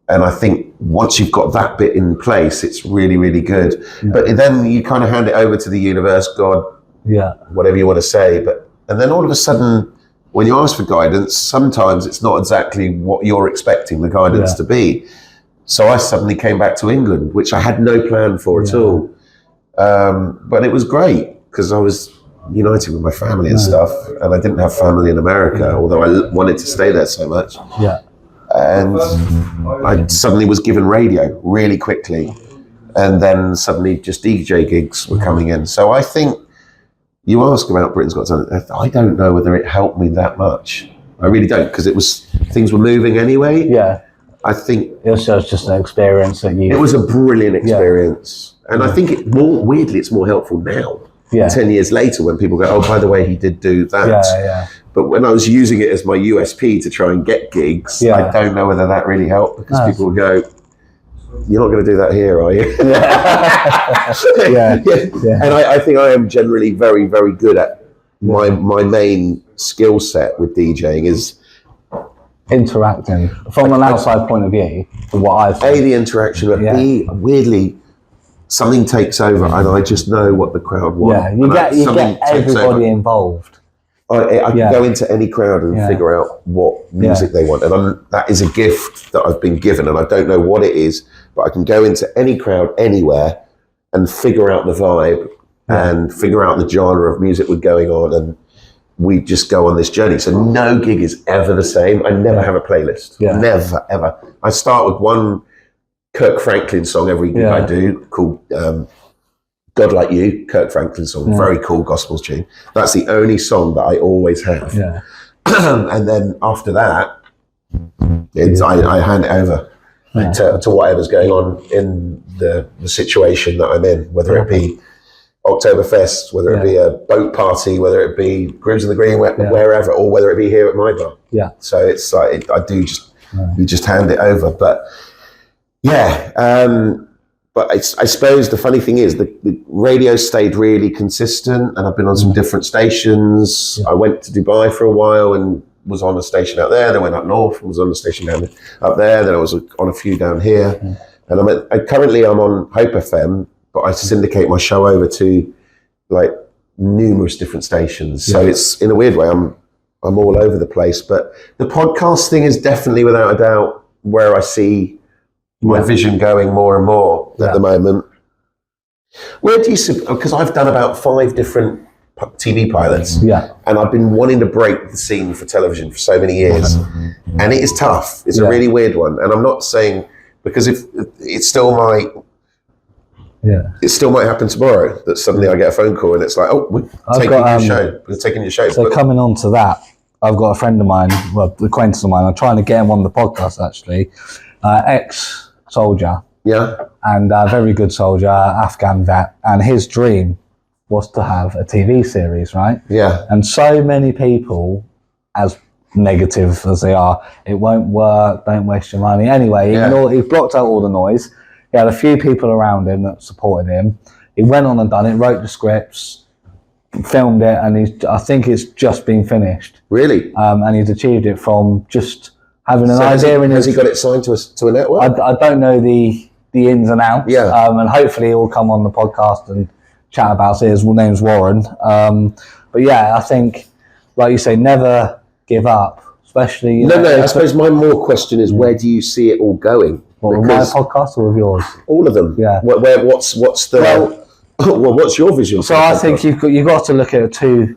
I think once you've got that bit in place, it's really, really good. But then you kind of hand it over to the universe, God, whatever you want to say. And then all of a sudden, when you ask for guidance, sometimes it's not exactly what you're expecting the guidance to be. So I suddenly came back to England, which I had no plan for at all. But it was great because I was united with my family and stuff, and I didn't have family in America, although I wanted to stay there so much. And I suddenly was given radio really quickly, and then suddenly just DJ gigs were coming in. So I think you ask about Britain's Got Talent, I don't know whether it helped me that much. I really don't, because things were moving anyway. I think it was just an experience that it was a brilliant experience, and I think weirdly it's more helpful now. 10 years later, when people go, oh, by the way, he did do that. But when I was using it as my USP to try and get gigs, I don't know whether that really helped, because people would go, you're not going to do that here, are you? And I think I am generally very, very good at my main skill set with DJing is interacting from an outside point of view. From what I've the interaction, but B, weirdly, something takes over, and I just know what the crowd want. You get everybody involved. I can go into any crowd and figure out what music they want, and that is a gift that I've been given, and I don't know what it is, but I can go into any crowd anywhere and figure out the vibe and figure out the genre of music we're going on, and we just go on this journey. So no gig is ever the same. I never have a playlist. Never, ever. I start with one Kirk Franklin song every gig I do, called God Like You, Kirk Franklin song, very cool gospel tune. That's the only song that I always have. And then after that, I hand it over to whatever's going on in the situation that I'm in, whether it be Oktoberfest, whether it be a boat party, whether it be Grooves in the Green, wherever, or whether it be here at my bar. So it's like, you just hand it over. But but I suppose the funny thing is the radio stayed really consistent, and I've been on some different stations. I went to Dubai for a while and was on a station out there, then went up north and was on a station up there, then I was on a few down here. And currently I'm on Hope FM, but I syndicate my show over to like numerous different stations. So it's, in a weird way, I'm all over the place. But the podcast thing is definitely, without a doubt, where I see my vision going more and more at the moment. Where do you, because I've done about 5 different TV pilots, and I've been wanting to break the scene for television for so many years, and it is tough. It's a really weird one, and I'm not saying, because if it still might happen tomorrow that suddenly I get a phone call and it's like, oh, we're taking your show. So coming on to that, I've got a friend of mine, well, acquaintance of mine, I'm trying to get him on the podcast actually, ex-soldier, and a very good soldier, Afghan vet, and his dream was to have a TV series, right? And so many people, as negative as they are, it won't work, don't waste your money. Anyway, he blocked out all the noise. He had a few people around him that supported him. He went on and done it, wrote the scripts, filmed it, and I think it's just been finished. Really? And he's achieved it from just having an idea. Has he got it signed to a network? I don't know the ins and outs. And hopefully he'll come on the podcast and chat about it. His name's Warren. But yeah, I think, like you say, never give up, especially... I suppose my more question is, where do you see it all going? What, with my podcast or with yours? All of them. What's your vision? So I think you've got to look at two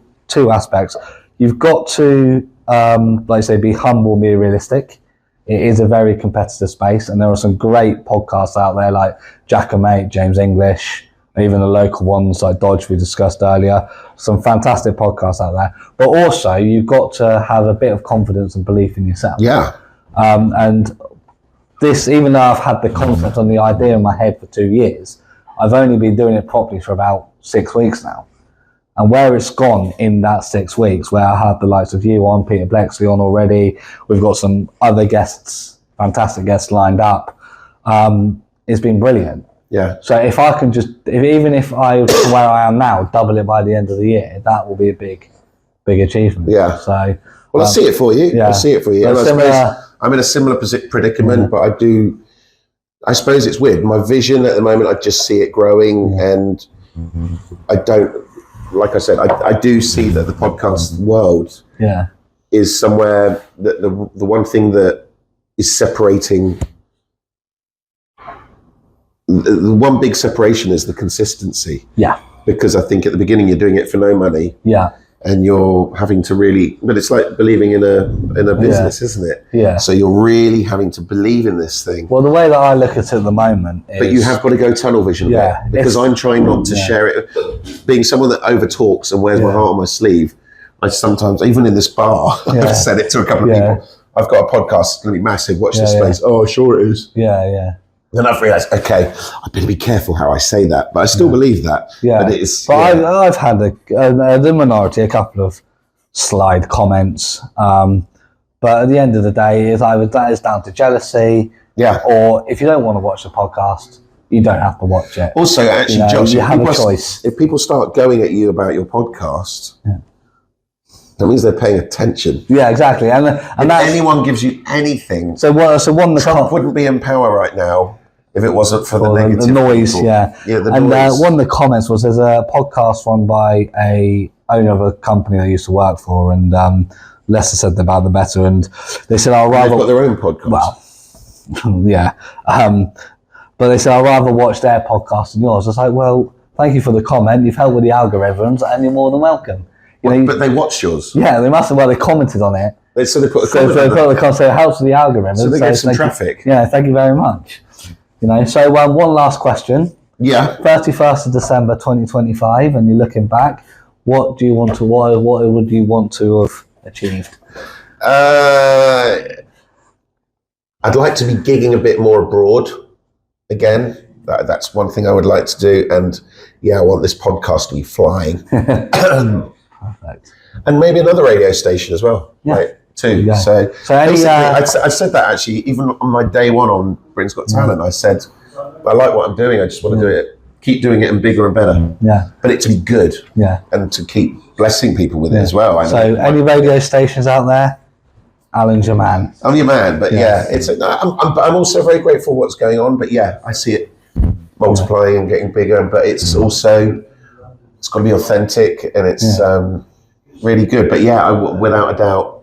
aspects. You've got to, like I say, be humble, be realistic. It is a very competitive space, and there are some great podcasts out there like Jack and Mate, James English, even the local ones like Dodge we discussed earlier. Some fantastic podcasts out there. But also, you've got to have a bit of confidence and belief in yourself. Yeah. And this, even though I've had the concept and the idea in my head for 2 years, I've only been doing it properly for about 6 weeks now. And where it's gone in that 6 weeks, where I had the likes of you on, Peter Blexley on already, we've got some other guests, fantastic guests lined up. It's been brilliant. Yeah. So if I can even if I, from where I am now, double it by the end of the year, that will be a big achievement. Yeah. So, well, I see it for you. Yeah. I see it for you. So I'm in a similar predicament, but I suppose it's weird. My vision at the moment, I just see it growing, and I don't, like I said, I do see that the podcast world is somewhere that the one thing that is separating, the one big separation is the consistency. Yeah. Because I think at the beginning you're doing it for no money. Yeah. And you're having to really, but it's like believing in a business, isn't it? Yeah. So you're really having to believe in this thing. Well, the way that I look at it at the moment is... But you have got to go tunnel vision a bit, because I'm trying not to share it. Being someone that over talks and wears my heart on my sleeve, I sometimes, even in this bar, I've said it to a couple of people, I've got a podcast, it's going to be massive, watch this space. Oh, sure it is. Yeah, yeah. Then I've realised, okay, I better be careful how I say that, but I still believe that. Yeah, but it's. But I've had the minority, a couple of slide comments, but at the end of the day, that is down to jealousy. Yeah. Or if you don't want to watch the podcast, you don't have to watch it. Also, actually, Josh, you have a choice. If people start going at you about your podcast, that means they're paying attention. Yeah, exactly. And if anyone gives you anything, Trump wouldn't be in power right now if it wasn't for the negative the noise. people. The noise. One of the comments was, there's a podcast run by a owner of a company I used to work for, and Lester said about the better, and they said, "I'll rather." They've got their own podcast. Well, yeah, but they said, "I'll rather watch their podcast than yours." I was like, "Well, thank you for the comment. You've helped with the algorithms, and you're more than welcome." But they watched yours. Yeah, they must have. Well, they commented on it. They put a comment. So they put the comment. So it helps with the algorithm. So they get some traffic. Thank you very much. So one last question. Yeah. 31st of December 2025, and you're looking back. What would you want to have achieved? I'd like to be gigging a bit more abroad again. That's one thing I would like to do, and I want this podcast to be flying. Perfect. And maybe another radio station as well, too. Yeah. So I said that actually, even on my day one on Britain's Got Talent, I said, I like what I'm doing, I just want to do it, keep doing it and bigger and better. Yeah. But it to be good. Yeah. And to keep blessing people with it as well. Any radio stations out there? Allan's your man. I'm your man, but I'm also very grateful for what's going on, but I see it multiplying and getting bigger, but it's also, it's got to be authentic, and it's really good. But without a doubt,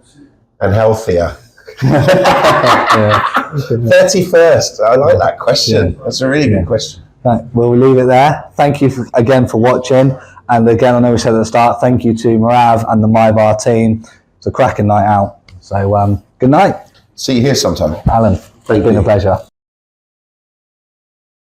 and healthier. 31st. I like that question. That's a really good question. Right, well, we'll leave it there. Thank you again for watching. And again, I know we said at the start, thank you to Marav and the MyBar team. It's a cracking night out. So good night. See you here sometime. Allan, it's been a pleasure.